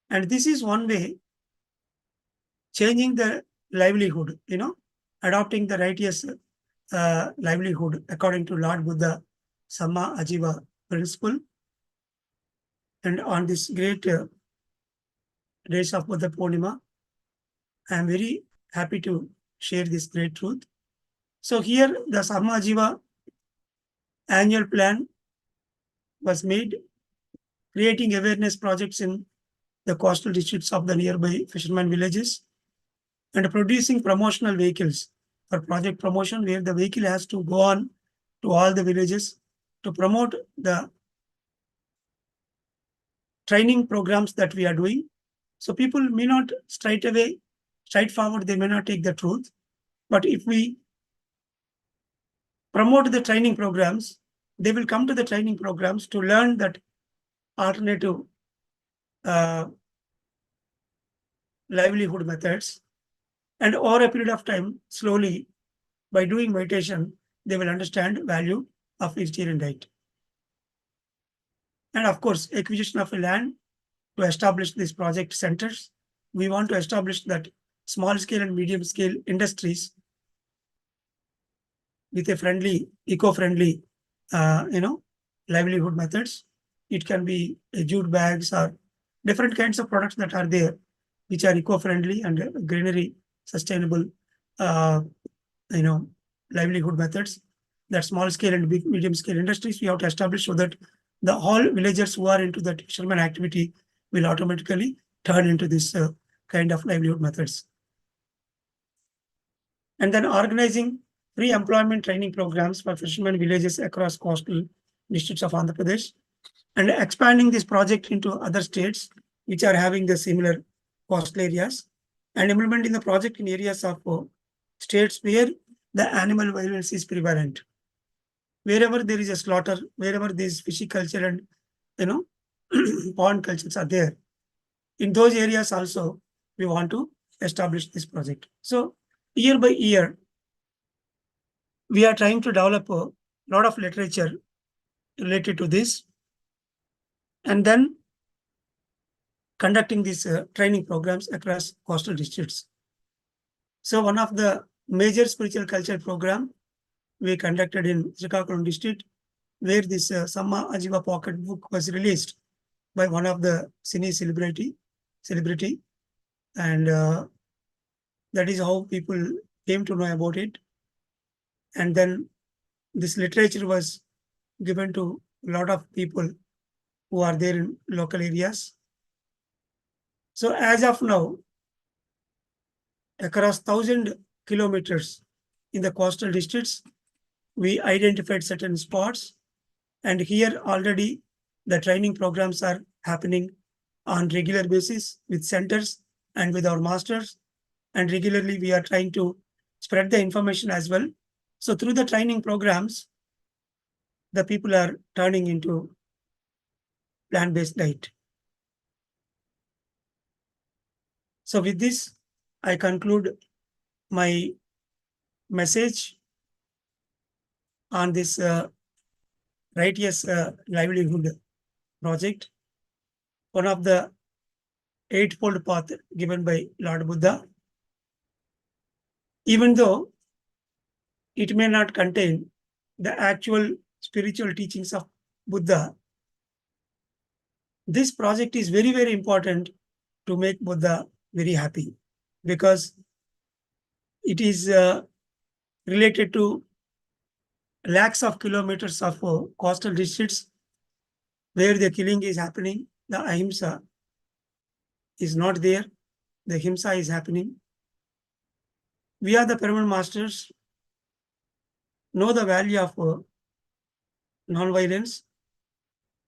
And this is one way, changing the livelihood, adopting the righteous livelihood according to Lord Buddha Samma Ajiva principle. And on this great days of Buddha Purnima, I am very happy to share this great truth. So here the Samma Ajiva annual plan was made, creating awareness projects in the coastal districts of the nearby fishermen villages, and producing promotional vehicles for project promotion, where the vehicle has to go on to all the villages to promote the training programs that we are doing. So people may not straightforward, they may not take the truth. But if we promote the training programs, they will come to the training programs to learn that alternative livelihood methods. And over a period of time, slowly, by doing meditation, they will understand value of vegetarian diet. And of course, acquisition of a land to establish these project centers. We want to establish that small scale and medium scale industries with a friendly, eco-friendly, livelihood methods. It can be jute bags or different kinds of products that are there, which are eco-friendly and greenery sustainable, livelihood methods. That small scale and big, medium scale industries we have to establish, so that the all villagers who are into that fisherman activity will automatically turn into this kind of livelihood methods. And then organizing free employment training programs for fishermen villages across coastal districts of Andhra Pradesh, and expanding this project into other states which are having the similar coastal areas, and implementing the project in areas of states where the animal violence is prevalent. Wherever there is a slaughter, wherever there is fishiculture and pond cultures are there, in those areas also we want to establish this project. So year by year, we are trying to develop a lot of literature related to this, and then conducting these training programs across coastal districts. So one of the major spiritual culture program we conducted in Srikakulam district, where this Samma Ajiva pocket book was released by one of the cine celebrity, and that is how people came to know about it. And then this literature was given to a lot of people who are there in local areas. So as of now, across 1,000 kilometers in the coastal districts, we identified certain spots, and here already the training programs are happening on regular basis with centers and with our masters, and regularly we are trying to spread the information as well. So through the training programs, the people are turning into plant-based diet. So with this, I conclude my message on this righteous livelihood project, one of the eightfold path given by Lord Buddha. Even though it may not contain the actual spiritual teachings of Buddha, this project is very, very important to make Buddha very happy, because it is related to lakhs of kilometers of coastal districts where the killing is happening, the ahimsa. is not there. The himsa is happening. We are the pyramid masters, know the value of non-violence.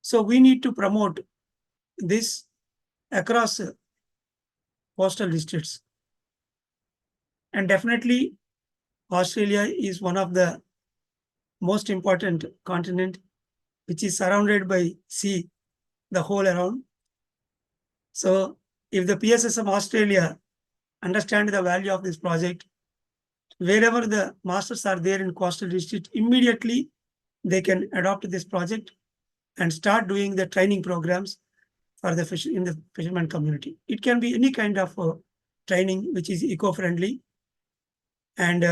So we need to promote this across coastal districts. And definitely, Australia is one of the most important continent, which is surrounded by sea the whole around. So if the PSSM Australia understand the value of this project, wherever the masters are there in coastal district, immediately they can adopt this project and start doing the training programs for the fish in the fisherman community. It can be any kind of training which is eco-friendly, and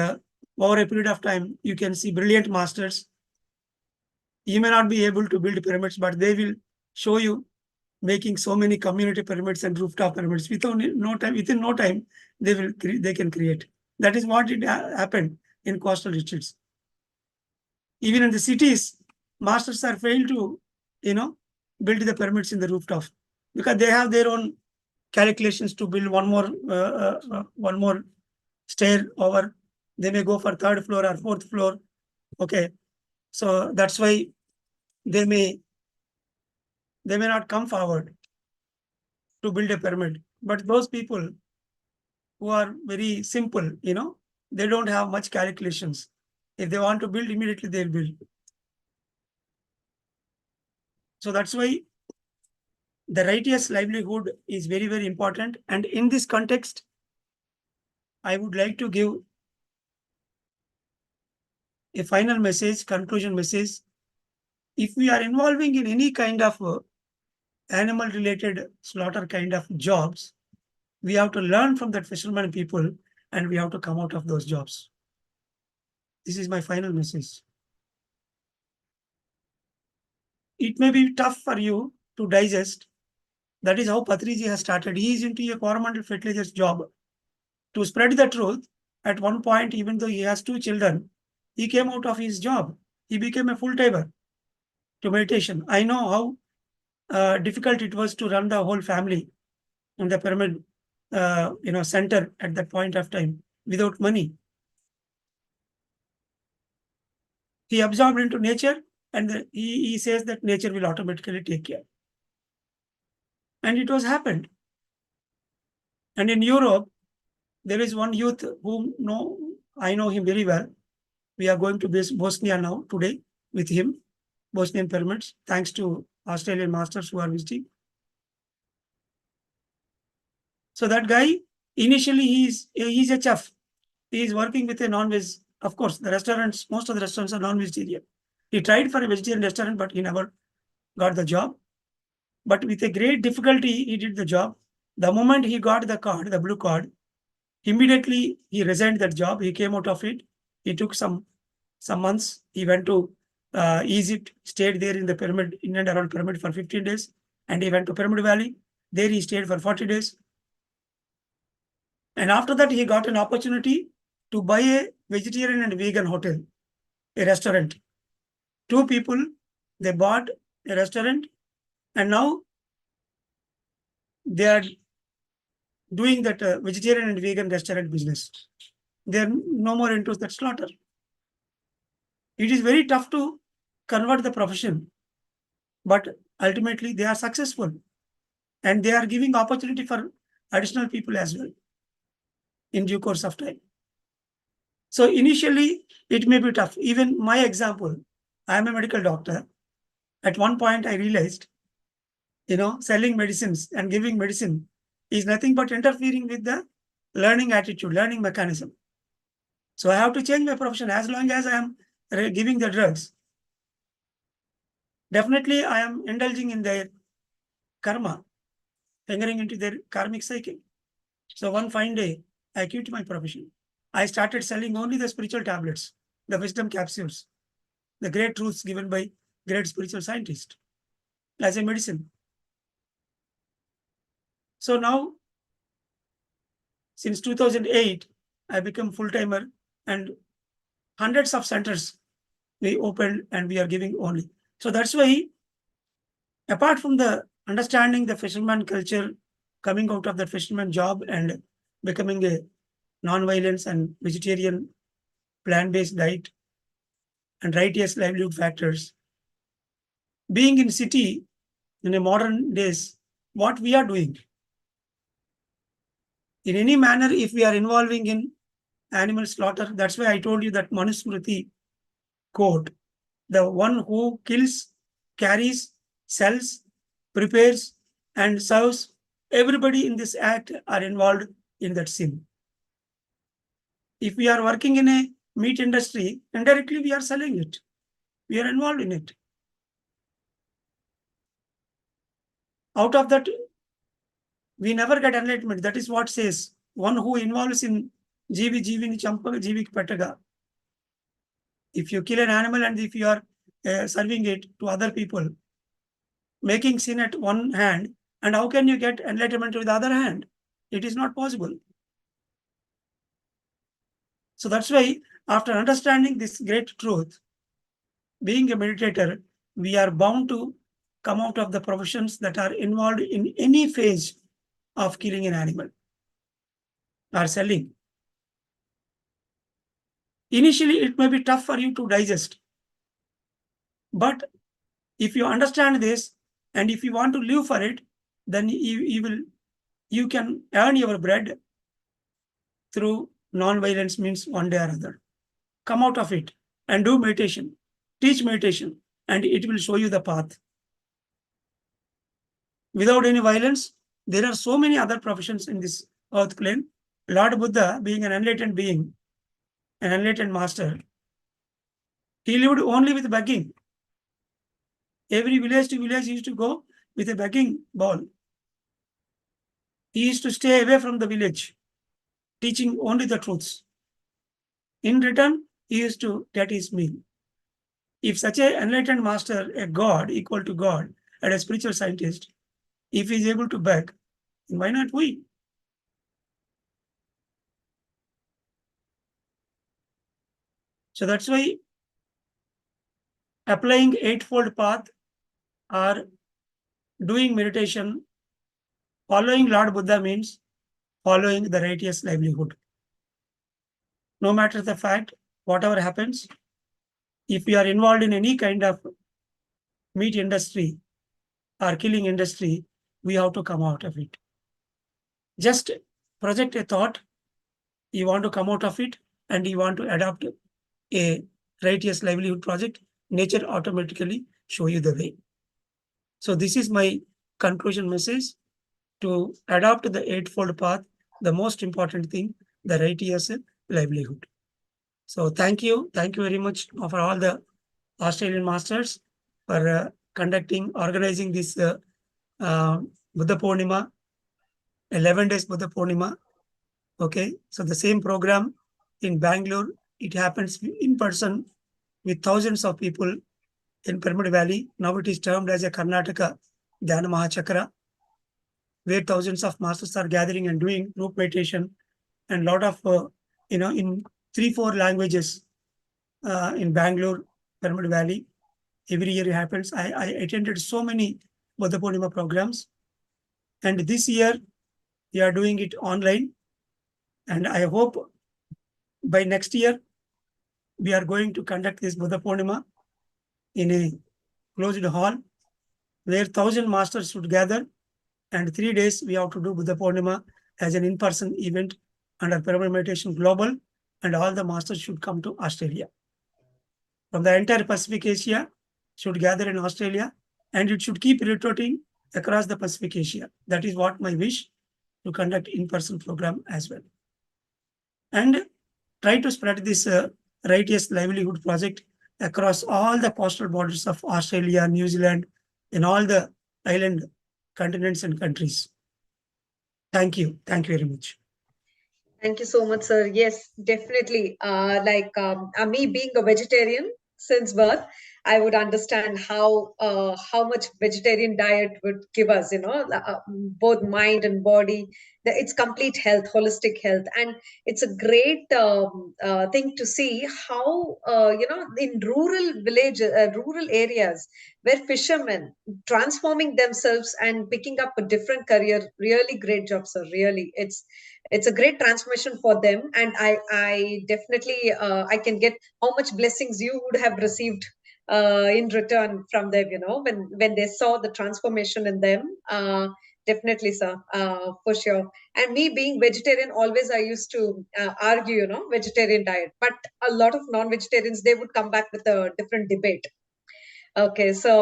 over a period of time, you can see brilliant masters. You may not be able to build pyramids, but they will show you making so many community pyramids and rooftop pyramids within no time. Within no time, they can create. That is what it happened in coastal districts. Even in the cities, masters are failed to, build the pyramids in the rooftop because they have their own calculations to build one more stair over. They may go for third floor or fourth floor. Okay, so that's why they may not come forward to build a pyramid. But those people who are very simple, they don't have much calculations. If they want to build, immediately they'll build. So that's why the righteous livelihood is very, very important. And in this context, I would like to give a final message, conclusion message. If we are involving in any kind of animal related slaughter kind of jobs, we have to learn from that fisherman people and we have to come out of those jobs. This is my final message. It may be tough for you to digest. That is how Patriji has started. He is into a governmental fertilizer's job to spread the truth. At one point, even though he has 2 children, he came out of his job. He became a full-timer to meditation. I know how difficult it was to run the whole family in the pyramid, center at that point of time without money. He absorbed into nature, and he says that nature will automatically take care. And it was happened. And in Europe, there is one youth whom I know him very well. We are going to Bosnia now today with him, Bosnian pyramids, thanks to Australian masters who are visiting. So that guy, initially he's a chef. He is working with a non-veg. Of course, the restaurants, most of the restaurants are non-vegetarian. He tried for a vegetarian restaurant, but he never got the job. But with a great difficulty, he did the job. The moment he got the card, the blue card, immediately he resigned that job. He came out of it. He took some months. He went to Egypt, stayed there in the pyramid, in and around pyramid for 15 days. And he went to Pyramid Valley. There he stayed for 40 days. And after that, he got an opportunity to buy a vegetarian and vegan hotel, a restaurant. 2 people, they bought a restaurant, and now they are doing that vegetarian and vegan restaurant business. They are no more into that slaughter. It is very tough to convert the profession, but ultimately they are successful, and they are giving opportunity for additional people as well in due course of time. So initially, it may be tough. Even my example, I am a medical doctor. At one point, I realized, selling medicines and giving medicine is nothing but interfering with the learning attitude, learning mechanism. So I have to change my profession. As long as I am giving the drugs, definitely I am indulging in their karma, entering into their karmic cycle. So one fine day, I quit my profession. I started selling only the spiritual tablets, the wisdom capsules, the great truths given by great spiritual scientists as a medicine. So now, since 2008, I become full-timer, and hundreds of centers we opened and we are giving only. So that's why, apart from the understanding the fisherman culture coming out of that fisherman job and becoming a non-violence and vegetarian plant-based diet and righteous livelihood factors. Being in city in a modern days, what we are doing in any manner, if we are involving in animal slaughter, that's why I told you that Manusmriti quote, the one who kills, carries, sells, prepares, and serves, everybody in this act are involved in that sin. If we are working in a meat industry, indirectly we are selling it. We are involved in it. Out of that, we never get enlightenment. That is what says one who involves in Jivi Jivini Champaga Jivi Petaga. If you kill an animal and if you are serving it to other people, making sin at one hand, and how can you get enlightenment with the other hand? It is not possible. So that's why, after understanding this great truth, being a meditator, we are bound to come out of the professions that are involved in any phase of killing an animal or selling. Initially, it may be tough for you to digest. But if you understand this and if you want to live for it, then you can earn your bread through non-violence means one day or other. Come out of it and do meditation. Teach meditation, and it will show you the path. Without any violence, there are so many other professions in this earth plane. Lord Buddha, being an enlightened being, an enlightened master, he lived only with begging. Every village to village he used to go with a begging bowl. He used to stay away from the village, teaching only the truths. In return, he used to get his meal. If such an enlightened master, a god equal to God, and a spiritual scientist, if he is able to beg, then why not we? So that's why applying eightfold path or doing meditation, following Lord Buddha means following the righteous livelihood. No matter the fact, whatever happens, if we are involved in any kind of meat industry or killing industry, we have to come out of it. Just project a thought, you want to come out of it, and you want to adopt a righteous livelihood project, nature automatically show you the way. So this is my conclusion message. To adopt the eightfold path, the most important thing, the righteous livelihood. So thank you very much for all the Australian masters for organizing this Buddha Purnima, 11 days Buddha Purnima. Okay, so the same program in Bangalore, it happens in person with thousands of people in Pyramid Valley. Now it is termed as a Karnataka Dhyana Mahachakra, where thousands of masters are gathering and doing group meditation, and lot of in 3-4 languages in Bangalore, Pyramid Valley. Every year it happens. I attended so many Buddha Purnima programs, and this year we are doing it online, and I hope by next year we are going to conduct this Buddha Purnima in a closed hall where 1,000 masters should gather, and 3 days we have to do Buddha Purnima as an in-person event under Pyramid Meditation Global, and all the masters should come to Australia. From the entire Pacific Asia should gather in Australia, and it should keep rotating across the Pacific Asia. That is what my wish, to conduct in-person program as well. And try to spread this righteous livelihood project across all the coastal borders of Australia, New Zealand, in all the island continents and countries. Thank you. Thank you very much. Thank you so much, sir. Yes, definitely. Me being a vegetarian, since birth, I would understand how much vegetarian diet would give us, both mind and body. It's complete health, holistic health, and it's a great thing to see how in rural areas where fishermen transforming themselves and picking up a different career. Really great job, sir. Really, it's a great transformation for them, and I definitely I can get how much blessings you would have received in return from them, when they saw the transformation in them. Definitely, sir, for sure. And me being vegetarian, always I used to argue, vegetarian diet, but a lot of non-vegetarians, they would come back with a different debate. Okay, so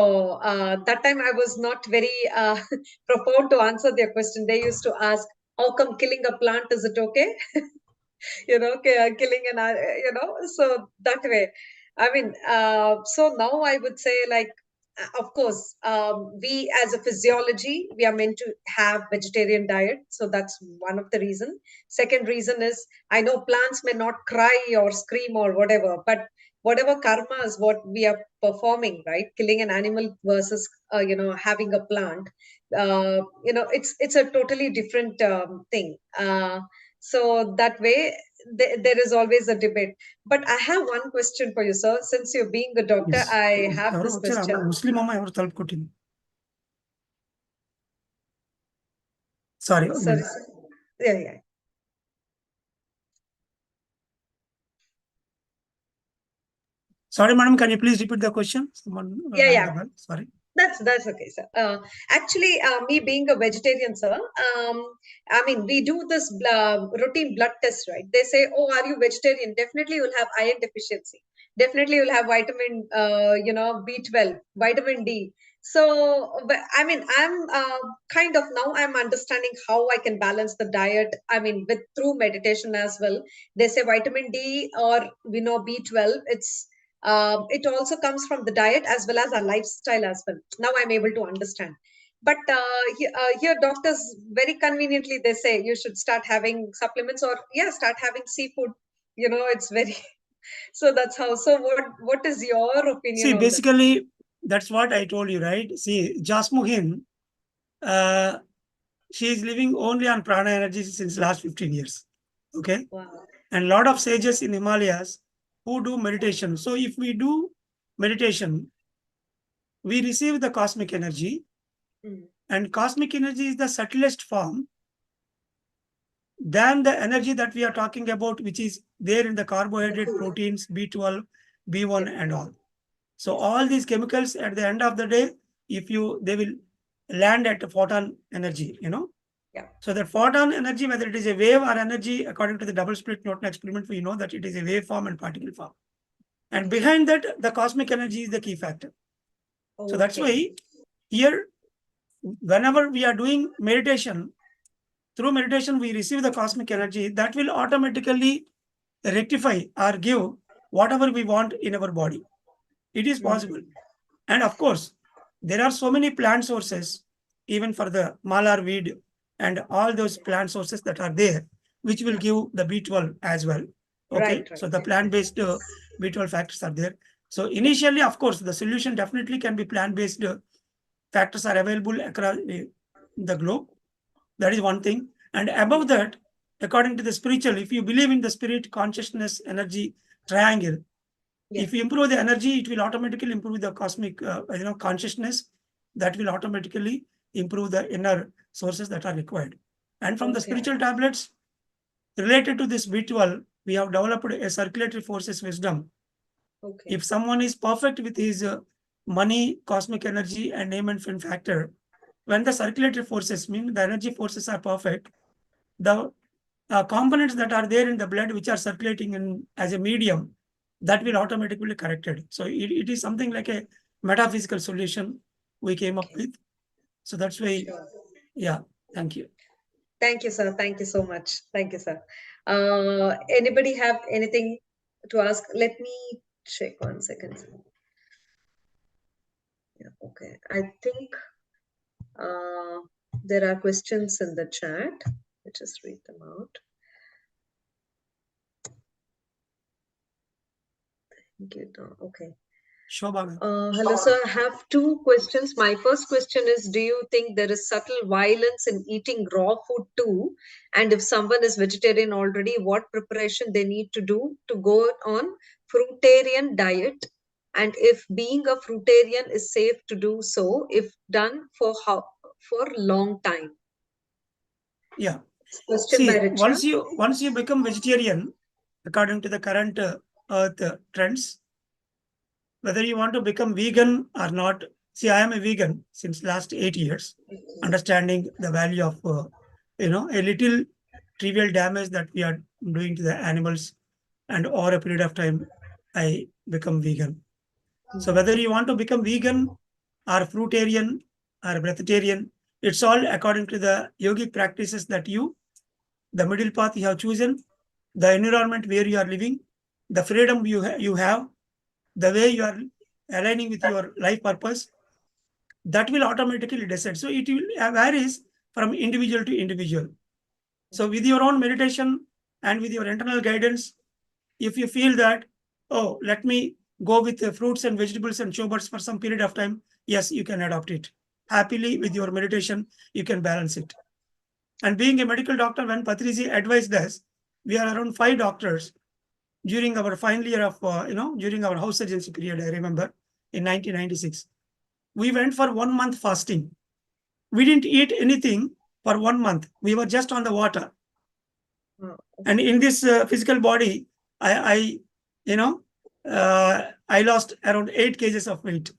that time I was not very profound to answer their question. They used to ask, how come killing a plant, is it okay? Killing an, so that way. I mean, so now I would say, like, of course, we as a physiology, we are meant to have vegetarian diet. So that's one of the reason. Second reason is, I know plants may not cry or scream or whatever, but whatever karma is what we are performing, right? Killing an animal versus, having a plant, it's a totally different thing. So that way, there is always a debate. But I have one question for you, sir. Since you're being a doctor, Yes. I have this question. Muslim అమ్మ ఎవరు తలుపు కొట్టింది? Sorry. Sorry, sir. Yeah. Sorry, madam, can you please repeat the question? Someone rang the bell. Sorry. That's okay, sir. Actually, me being a vegetarian, sir, I mean, we do this routine blood test, right? They say, oh, are you vegetarian? Definitely you'll have iron deficiency. Definitely you'll have vitamin, B12, vitamin D. So, but, I mean, I'm kind of now I'm understanding how I can balance the diet. I mean, through meditation as well. They say vitamin D or, B12, it also comes from the diet as well as our lifestyle as well. Now I'm able to understand. But here doctors very conveniently, they say you should start having supplements, or start having seafood. It's very so that's how. So what is your opinion See, on this? basically, that's what I told you, right? See, Jasmuhin, she is living only on prana energy since last 15 years. Okay. Wow. And a lot of sages in Himalayas who do meditation. So if we do meditation, we receive the cosmic energy, and cosmic energy is the subtlest form than the energy that we are talking about, which is there in the carbohydrate, proteins, B12, B1, and all. So all these chemicals at the end of the day, they will land at photon energy, So that photon energy, whether it is a wave or energy, according to the double slit Newton experiment, we know that it is a wave form and particle form. And behind that, the cosmic energy is the key factor. So that's why here, whenever we are doing meditation, through meditation, we receive the cosmic energy that will automatically rectify or give whatever we want in our body. It is possible. And of course, there are so many plant sources, even for the malar weed and all those plant sources that are there, which will give the B12 as well. Okay. Right. So the plant-based B12 factors are there. So initially, of course, the solution definitely can be plant-based factors are available across the globe. That is one thing. And above that, according to the spiritual, if you believe in the spirit, consciousness, energy triangle, if you improve the energy, it will automatically improve the cosmic, consciousness. That will automatically improve the inner sources that are required. And from the spiritual tablets related to this B12, we have developed a circulatory forces wisdom. If someone is perfect with his money, cosmic energy, and name and fin factor, when the circulatory forces, mean the energy forces are perfect, the components that are there in the blood which are circulating in as a medium, that will automatically corrected. So it is something like a metaphysical solution we came up with. So that's why, thank you. Thank you, sir. Thank you so much. Thank you, sir. Anybody have anything to ask? Let me check 1 second. Okay. I think there are questions in the chat. Let's just read them out. Thank you. Okay. Shobha. Hello, sir. I have two questions. My first question is, do you think there is subtle violence in eating raw food too? And if someone is vegetarian already, what preparation they need to do to go on fruitarian diet? And if being a fruitarian is safe to do so, if done for long time? Yeah. Question by See, Richa. once you become vegetarian, according to the current earth trends, whether you want to become vegan or not. See, I am a vegan since last 8 years, understanding the value of a little trivial damage that we are doing to the animals, and over a period of time, I become vegan. So whether you want to become vegan or fruitarian or breatharian, it's all according to the yogic practices that the middle path you have chosen, the environment where you are living, the freedom you have, the way you are aligning with your life purpose, that will automatically decide. So it will varies from individual to individual. So with your own meditation and with your internal guidance, if you feel that, oh, let me go with the fruits and vegetables and tubers for some period of time, yes, you can adopt it. Happily with your meditation, you can balance it. And being a medical doctor, when Patriji advised us, we are around 5 doctors during our final year of, during our house agency period, I remember in 1996. We went for 1 month fasting. We didn't eat anything for 1 month. We were just on the water. And in this physical body, I you know, I lost around 8 kgs of weight.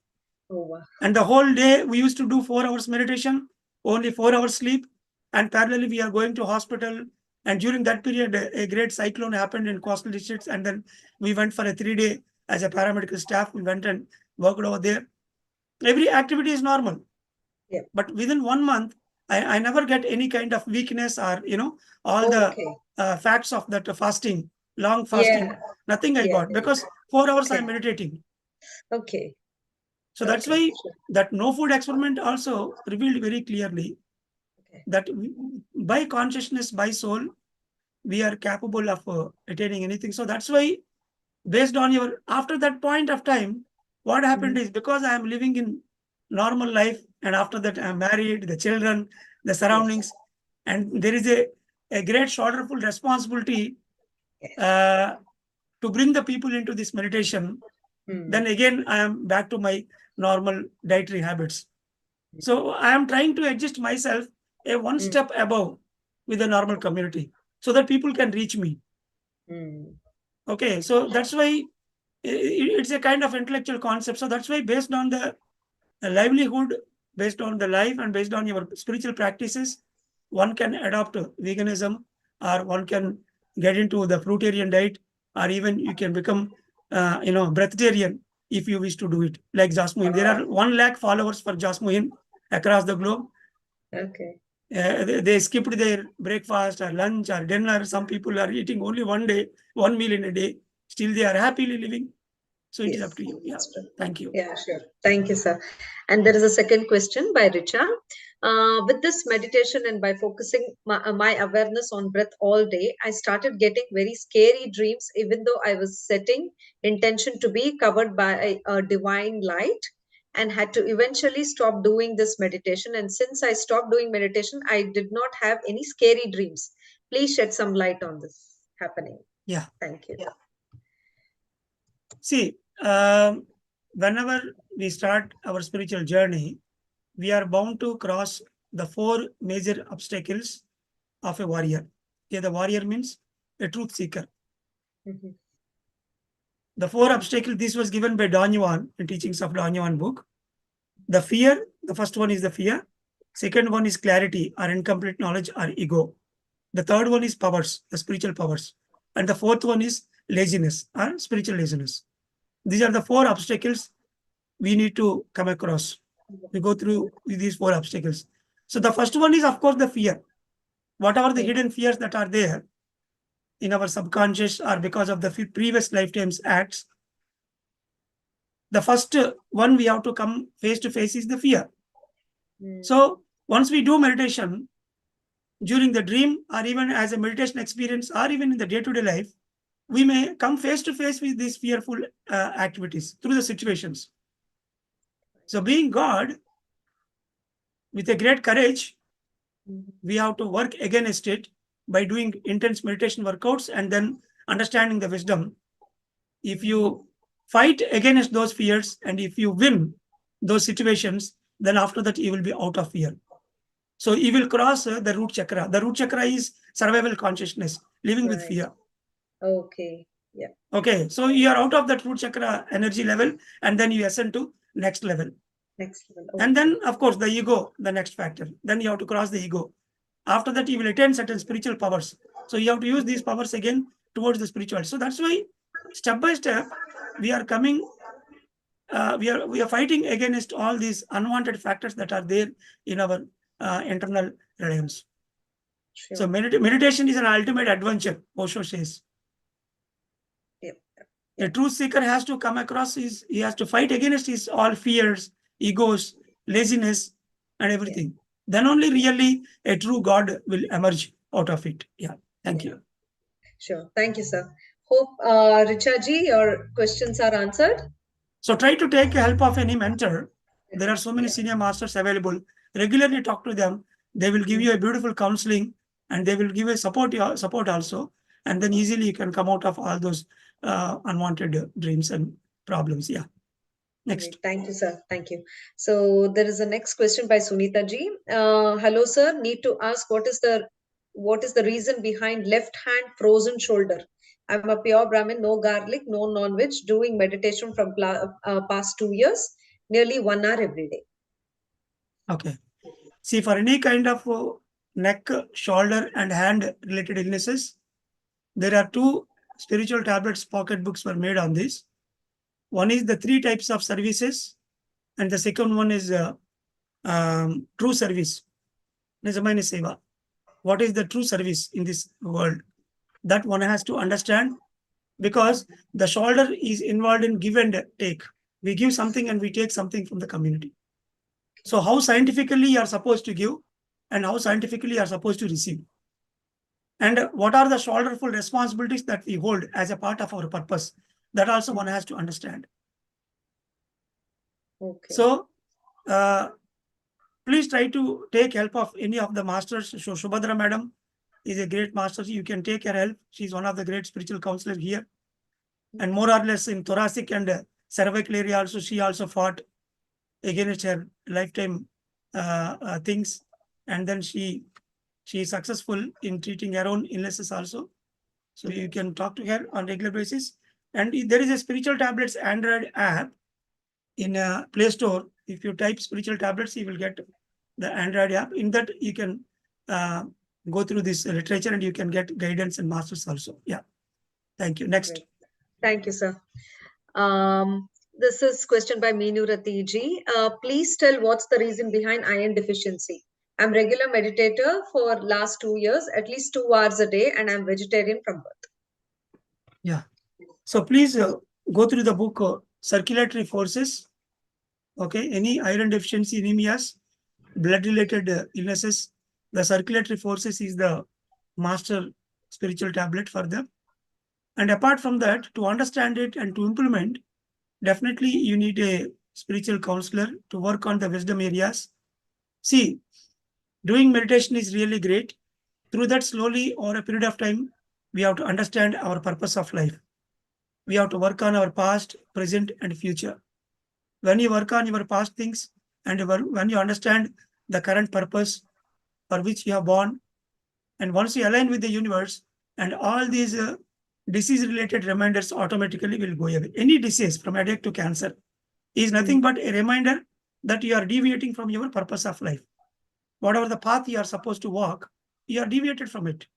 Oh, wow. And the whole day we used to do 4 hours meditation, only 4 hours sleep, and parallelly we are going to hospital. And during that period, a great cyclone happened in coastal districts, and then we went for a 3 day as a paramedical staff. We went and worked over there. Every activity is normal. Yeah. But within 1 month, I never get any kind of weakness or all Okay. the facts of that fasting, long fasting. Yeah. Nothing I Yeah. got because 4 hours Okay. I'm meditating. Okay. So that's Okay. why Sure. that no food experiment also revealed very clearly Okay. that by consciousness, by soul, we are capable of attaining anything. So that's why, based on your after that point of time, what happened is, because I am living in normal life, and after that I'm married, the children, the surroundings, and there is a great shoulderful responsibility Yes. to bring the people into this meditation. Hmm. Then again I am back to my normal dietary habits. So I am trying to adjust myself a one step above with the normal community so that people can reach me. Okay, so that's why it's a kind of intellectual concept. So that's why, based on the livelihood, based on the life, and based on your spiritual practices, one can adopt veganism, or one can get into the fruitarian diet, or even you can become, breatharian if you wish to do it. Like Jasmuin, there are 1 lakh followers for Jasmuin across the globe. Okay. They skipped their breakfast or lunch or dinner. Some people are eating only 1 meal in a day. Still, they are happily living. So it is up Yes, to you. Yeah. that's true. Thank you. Yeah, sure. Thank you, sir. And there is a second question by Richa. With this meditation and by focusing my awareness on breath all day, I started getting very scary dreams, even though I was setting intention to be covered by a divine light, and had to eventually stop doing this meditation. And since I stopped doing meditation, I did not have any scary dreams. Please shed some light on this happening. Yeah. Thank you. See, whenever we start our spiritual journey, we are bound to cross the 4 major obstacles of a warrior. Yeah, the warrior means a truth seeker. Mhm. The 4 obstacles, this was given by Don Juan in Teachings of Don Juan book. The fear, the first one is the fear. Second one is clarity or incomplete knowledge or ego. The third one is powers, the spiritual powers. And the fourth one is laziness or spiritual laziness. These are the 4 obstacles we need to come across. We go through these 4 obstacles. So the first one is, of course, the fear. Whatever the hidden fears that are there in our subconscious or because of the previous lifetimes acts, the first one we have to come face to face is the fear. So once we do meditation, during the dream or even as a meditation experience or even in the day-to-day life, we may come face to face with these fearful activities through the situations. So being God, with a great courage, we have to work against it by doing intense meditation workouts and then understanding the wisdom. If you fight against those fears and if you win those situations, then after that you will be out of fear. So you will cross the root chakra. The root chakra is survival consciousness, living with fear. Okay. Yeah. Okay, so you are out of that root chakra energy level, and then you ascend to next level. Next level. And then, of course, the ego, the next factor. Then you have to cross the ego. After that, you will attain certain spiritual powers. So you have to use these powers again towards the spiritual. So that's why, step by step, we are coming. We are fighting against all these unwanted factors that are there in our internal realms. Sure. So meditation is an ultimate adventure, Osho says. Yep. A truth seeker has to come across he has to fight against his all fears, egos, laziness, and everything. Then only really a true God will emerge out of it. Yeah. Thank you. Sure. Thank you, sir. Hope, Richaji, your questions are answered. So try to take help of any mentor. There are so many senior masters available. Regularly talk to them. They will give you a beautiful counseling and they will give you support also. And then easily you can come out of all those unwanted dreams and problems. Yeah. Next. Great. Thank you, sir. Thank you. So there is a next question by Sunita ji. Hello, sir. Need to ask what is the reason behind left hand frozen shoulder? I'm a pure Brahmin, no garlic, no non-veg, doing meditation from past 2 years, nearly 1 hour every day. Okay. See, for any kind of neck, shoulder, and hand related illnesses, there are two spiritual tablets pocket books were made on this. One is the 3 types of services, and the second one is true service. Nijamani seva. What is the true service in this world? That one has to understand, because the shoulder is involved in give and take. We give something and we take something from the community. So how scientifically you are supposed to give and how scientifically you are supposed to receive. And what are the shoulderful responsibilities that we hold as a part of our purpose? That also one has to understand. Okay. So please try to take help of any of the masters. So Shubhadra madam is a great master. You can take her help. She's one of the great spiritual counselors here. And more or less in thoracic and cervical area also, she also fought against her lifetime things. And then she is successful in treating her own illnesses also. So you can talk to her on regular basis. And there is a spiritual tablets Android app in a Play Store. If you type spiritual tablets, you will get the Android app. In that, you can go through this literature and you can get guidance and masters also. Yeah. Thank you. Next. Great. Thank you, sir. This is question by Meenu Rati ji. Please tell what's the reason behind iron deficiency. I'm regular meditator for last 2 years, at least 2 hours a day, and I'm vegetarian from birth. Yeah. So please go through the book Circulatory Forces. Okay. Any iron deficiency, anemias, blood-related illnesses. The circulatory forces is the master spiritual tablet for them. And apart from that, to understand it and to implement, definitely you need a spiritual counselor to work on the wisdom areas. See, doing meditation is really great. Through that, slowly over a period of time, we have to understand our purpose of life. We have to work on our past, present, and future. When you work on your past things and when you understand the current purpose for which you are born, and once you align with the universe, and all these disease-related reminders automatically will go away. Any disease, from headache to cancer, is nothing but a reminder that you are deviating from your purpose of life. Whatever the path you are supposed to walk, you are deviated from it.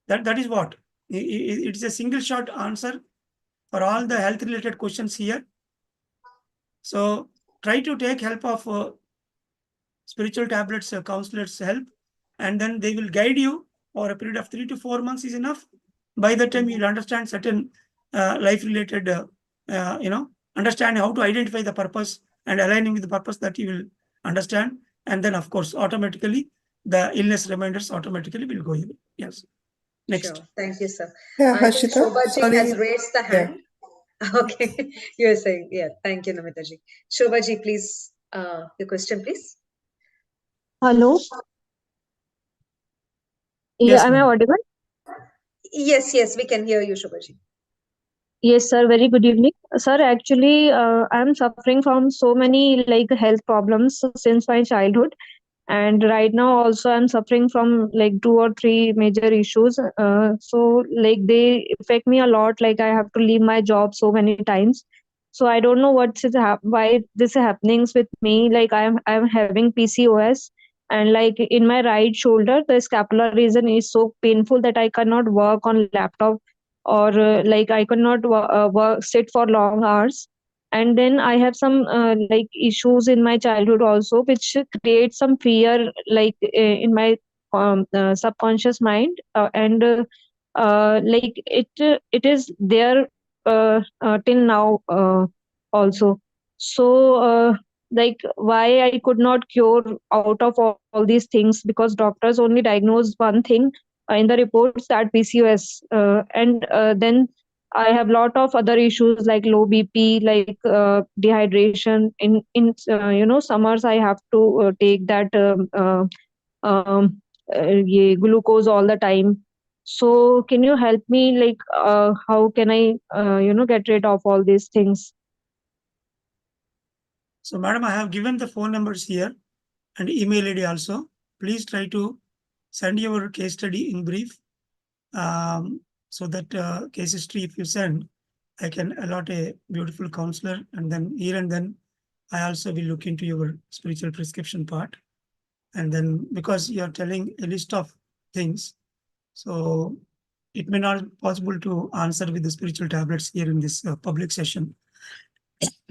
That is what. It is a single shot answer for all the health-related questions here. So try to take help of spiritual tablets, counselors' help, and then they will guide you for a period of 3 to 4 months is enough. By the time you'll understand certain life-related, understand how to identify the purpose and aligning with the purpose that you will understand. And then, of course, automatically, the illness reminders automatically will go away. Yes. Next. Sure. Thank you, sir. Yeah, I think Harshita, Shobhaji has sorry. raised the Yeah. hand. Okay. You're saying, yeah. Thank you, Namitaji. Shobhaji, please, your question, please. Hello. Yes, Yeah, am I ma'am. audible? Yes, we can hear you, Shobhaji. Yes, sir. Very good evening, sir. Actually, I'm suffering from so many like health problems since my childhood, and right now also I'm suffering from like two or three major issues. So like they affect me a lot. Like I have to leave my job so many times. So I don't know why this is happening with me. Like I'm having PCOS, and like in my right shoulder, the scapular region is so painful that I cannot work on laptop, or like I could not sit for long hours. And then I have some like issues in my childhood also, which create some fear like in my subconscious mind, and like it is there till now also. So like why I could not cure out of all these things, because doctors only diagnosed one thing in the reports, that PCOS, and then I have lot of other issues like low BP, like dehydration. In summers I have to take that um, glucose all the time. So can you help me, like how can I get rid of all these things? So, madam, I have given the phone numbers here and email ID also. Please try to send your case study in brief. So that case history, if you send, I can allot a beautiful counselor, and then I also will look into your spiritual prescription part. And then because you are telling a list of things, so it may not be possible to answer with the spiritual tablets here in this public session.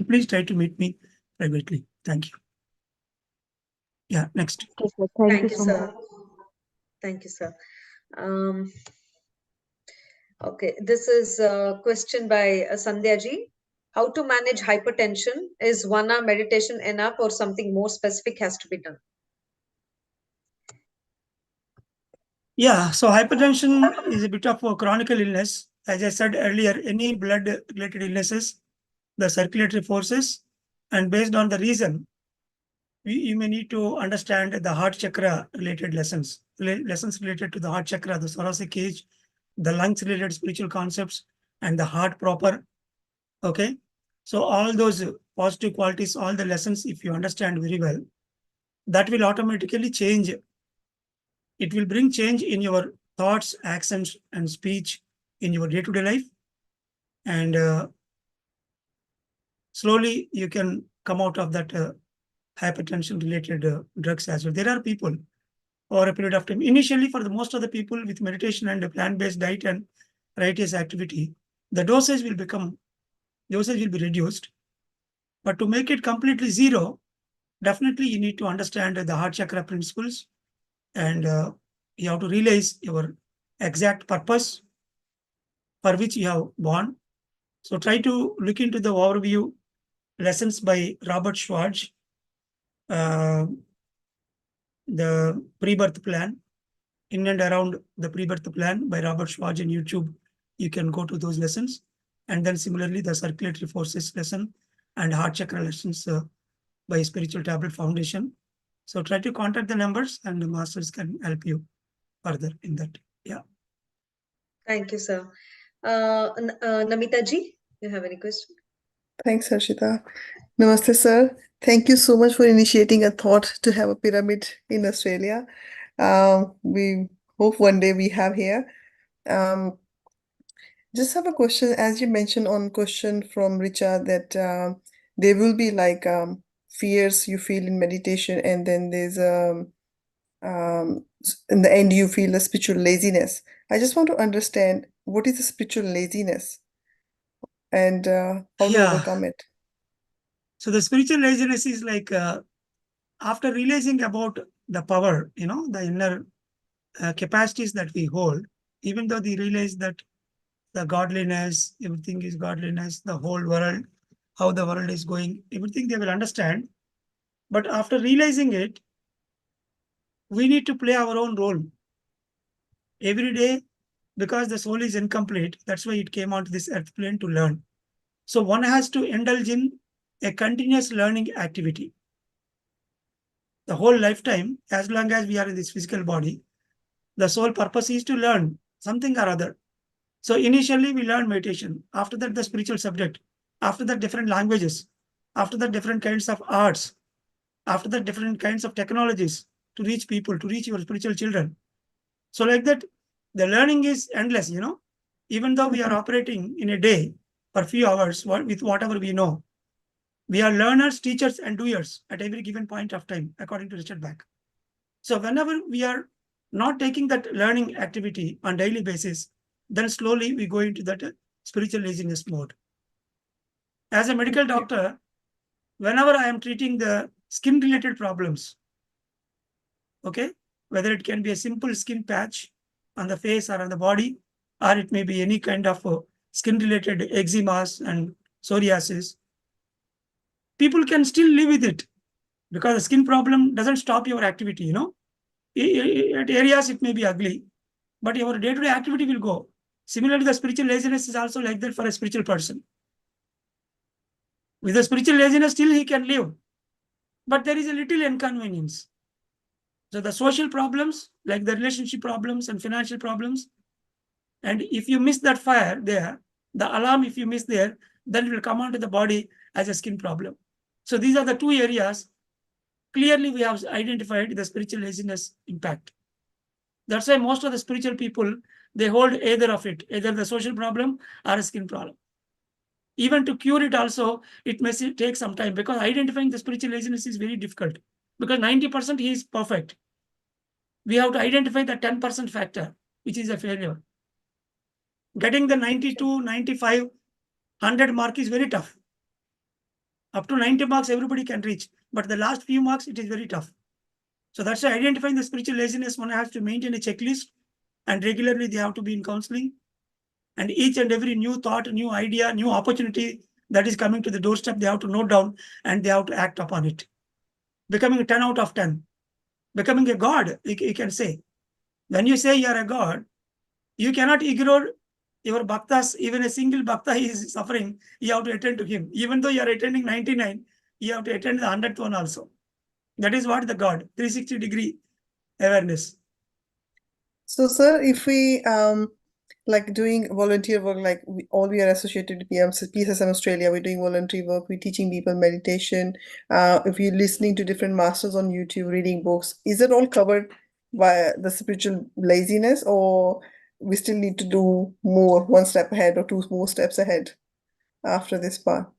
Please try to meet me privately. Thank you. Yeah, next. Okay, sir. Thank you Thank you, so much. sir. Thank you, sir. Okay, this is a question by Sandhya ji. How to manage hypertension? Is 1 hour meditation enough, or something more specific has to be done? Yeah, so hypertension is a bit of a chronic illness. As I said earlier, any blood-related illnesses, the circulatory forces, and based on the reason, you may need to understand the heart chakra related lessons, lessons related to the heart chakra, the thoracic cage, the lungs related spiritual concepts, and the heart proper. Okay, so all those positive qualities, all the lessons, if you understand very well, that will automatically change. It will bring change in your thoughts, actions, and speech in your day-to-day life. And slowly you can come out of that hypertension related drugs as well. There are people over a period of time. Initially, for the most of the people with meditation and a plant-based diet and righteous activity, the dosage will be reduced. But to make it completely zero, definitely you need to understand the heart chakra principles, and you have to realize your exact purpose for which you have born. So try to look into the overview lessons by Robert Schwartz, uh, the pre-birth plan, in and around the pre-birth plan by Robert Schwartz on YouTube. You can go to those lessons. And then similarly, the circulatory forces lesson and heart chakra lessons by Spiritual Tablet Foundation. So try to contact the numbers, and the masters can help you further in that. Yeah. Thank you, sir. Namita ji, you have any question? Thanks, Harshita. Namaste, sir. Thank you so much for initiating a thought to have a pyramid in Australia. We hope one day we have here. Just have a question, as you mentioned on question from Richa, that there will be like fears you feel in meditation, and then there's in the end you feel a spiritual laziness. I just want to understand what is the spiritual laziness, and how to Yeah. overcome it. So the spiritual laziness is like after realizing about the power, the inner capacities that we hold, even though they realize that the godliness, everything is godliness, the whole world, how the world is going, everything they will understand. But after realizing it, we need to play our own role. Every day, because the soul is incomplete. That's why it came onto this earth plane to learn. So one has to indulge in a continuous learning activity. The whole lifetime, as long as we are in this physical body, the sole purpose is to learn something or other. So initially we learn meditation. After that, the spiritual subject. After that, different languages. After that, different kinds of arts. After that, different kinds of technologies to reach people, to reach your spiritual children. So like that, the learning is endless, Even though we are operating in a day for a few hours with whatever we know, we are learners, teachers, and doers at every given point of time, according to Richard Bach. So whenever we are not taking that learning activity on daily basis, then slowly we go into that spiritual laziness mode. As a medical doctor, whenever I am treating the skin-related problems, okay, whether it can be a simple skin patch on the face or on the body, or it may be any kind of skin-related eczemas and psoriasis, people can still live with it because the skin problem doesn't stop your activity, At areas it may be ugly, but your day-to-day activity will go. Similarly, the spiritual laziness is also like that for a spiritual person. With the spiritual laziness, still he can live, but there is a little inconvenience. So the social problems, like the relationship problems and financial problems, and if you miss that fire there, the alarm, if you miss there, then it will come onto the body as a skin problem. So these are the two areas. Clearly, we have identified the spiritual laziness impact. That's why most of the spiritual people, they hold either of it, either the social problem or a skin problem. Even to cure it also, it may take some time, because identifying the spiritual laziness is very difficult, because 90% he is perfect. We have to identify the 10% factor, which is a failure. Getting the 92, 95, 100 mark is very tough. Up to 90 marks, everybody can reach. But the last few marks, it is very tough. So that's why identifying the spiritual laziness, one has to maintain a checklist, and regularly they have to be in counseling. And each and every new thought, new idea, new opportunity that is coming to the doorstep, they have to note down and they have to act upon it. Becoming a 10 out of 10. Becoming a god, you can say. When you say you are a god, you cannot ignore your bhaktas. Even a single bhakta is suffering, you have to attend to him. Even though you are attending 99, you have to attend the 100th one also. That is what the God, 360-degree awareness. So, sir, if we like doing volunteer work, like we are associated with Pssmaustralia, we're doing voluntary work, we're teaching people meditation. If you're listening to different masters on YouTube, reading books, is it all covered by the spiritual laziness, or we still need to do more, one step ahead or two more steps ahead after this part?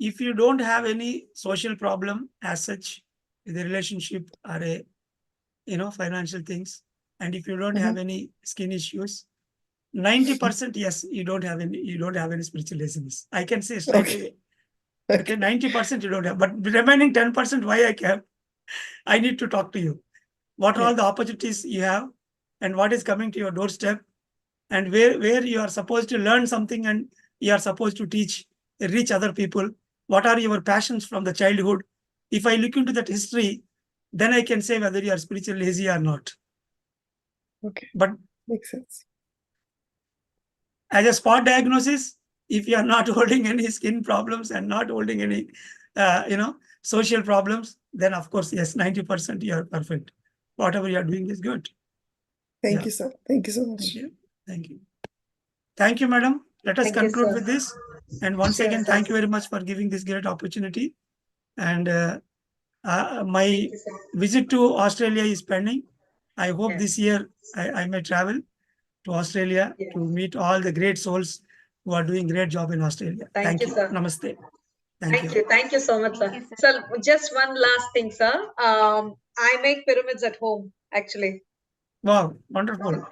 If you don't have any social problem as such, with a relationship or a financial things, and if you don't have any skin issues, 90%, yes, you don't have any spiritual laziness. I can say straight away. Okay, 90% you don't have, but the remaining 10%, why I need to talk to you. What are all the opportunities you have, and what is coming to your doorstep, and where you are supposed to learn something and you are supposed to reach other people. What are your passions from the childhood? If I look into that history, then I can say whether you are spiritually lazy or not. Okay, but makes sense. As a spot diagnosis, if you are not holding any skin problems and not holding any social problems, then of course, yes, 90% you are perfect. Whatever you are doing is good. Thank you, sir. Thank you so much. Thank you, madam. Let us Thank you, conclude sir. with this. And once Sure, again, sir. thank you very much for giving this great opportunity. And my Thank you, sir. visit to Australia is pending. I hope Yes. this year I may travel to Australia Yes. to meet all the great souls who are doing great job in Australia. Thank you, sir. Namaste. Thank you. Thank you so much, sir. Thank you, So just one last thing, sir. I make pyramids at home, actually. Wow, wonderful.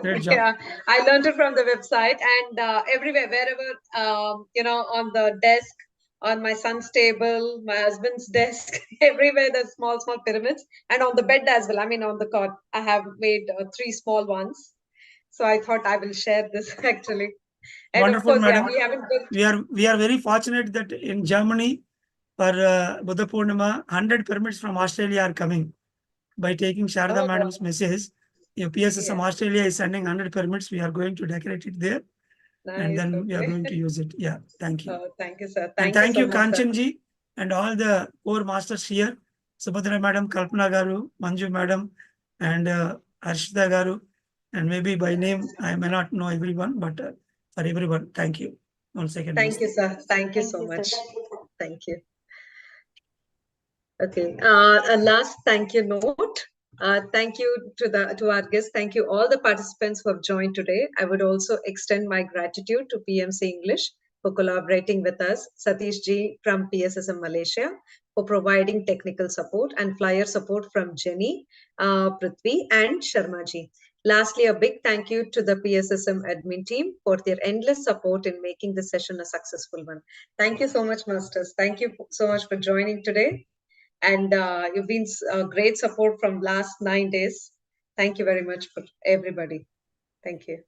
Great job. Yeah, I learned it from the website, and everywhere, wherever, on the desk, on my son's table, my husband's desk, everywhere there's small, small pyramids, and on the bed as well. I mean, on the cot, I have made 3 small ones. So I thought I will share this actually. And Wonderful, of course, madam. we haven't been. We are very fortunate that in Germany, for Buddha Purnima, 100 pyramids from Australia are coming by taking Sharada Oh, madam's message. If PSSM Australia is sending 100 permits, we are going to decorate it there. And Nice. then we are Okay. going to use it. Yeah. Thank you. Thank you, sir. And Thank you thank so you, much, sir. Kanchanji, and all the core masters here. Subhadra Madam, Kalpana Garu, Manju Madam, and Arshita Garu. And maybe by name, I may not know everyone, but for everyone, thank you. Once again. Thank you, sir. Thank you Thank so you, sir. much. Thank you. Okay. A last thank you note. Thank you to our guests. Thank you all the participants who have joined today. I would also extend my gratitude to PMC English for collaborating with us, Satish Ji from PSSM Malaysia for providing technical support, and flyer support from Jenny, Prithvi, and Sharma Ji. Lastly, a big thank you to the PSSM admin team for their endless support in making this session a successful one. Thank you so much, Masters. Thank you so much for joining today. And you've been great support from last 9 days. Thank you very much for everybody. Thank you.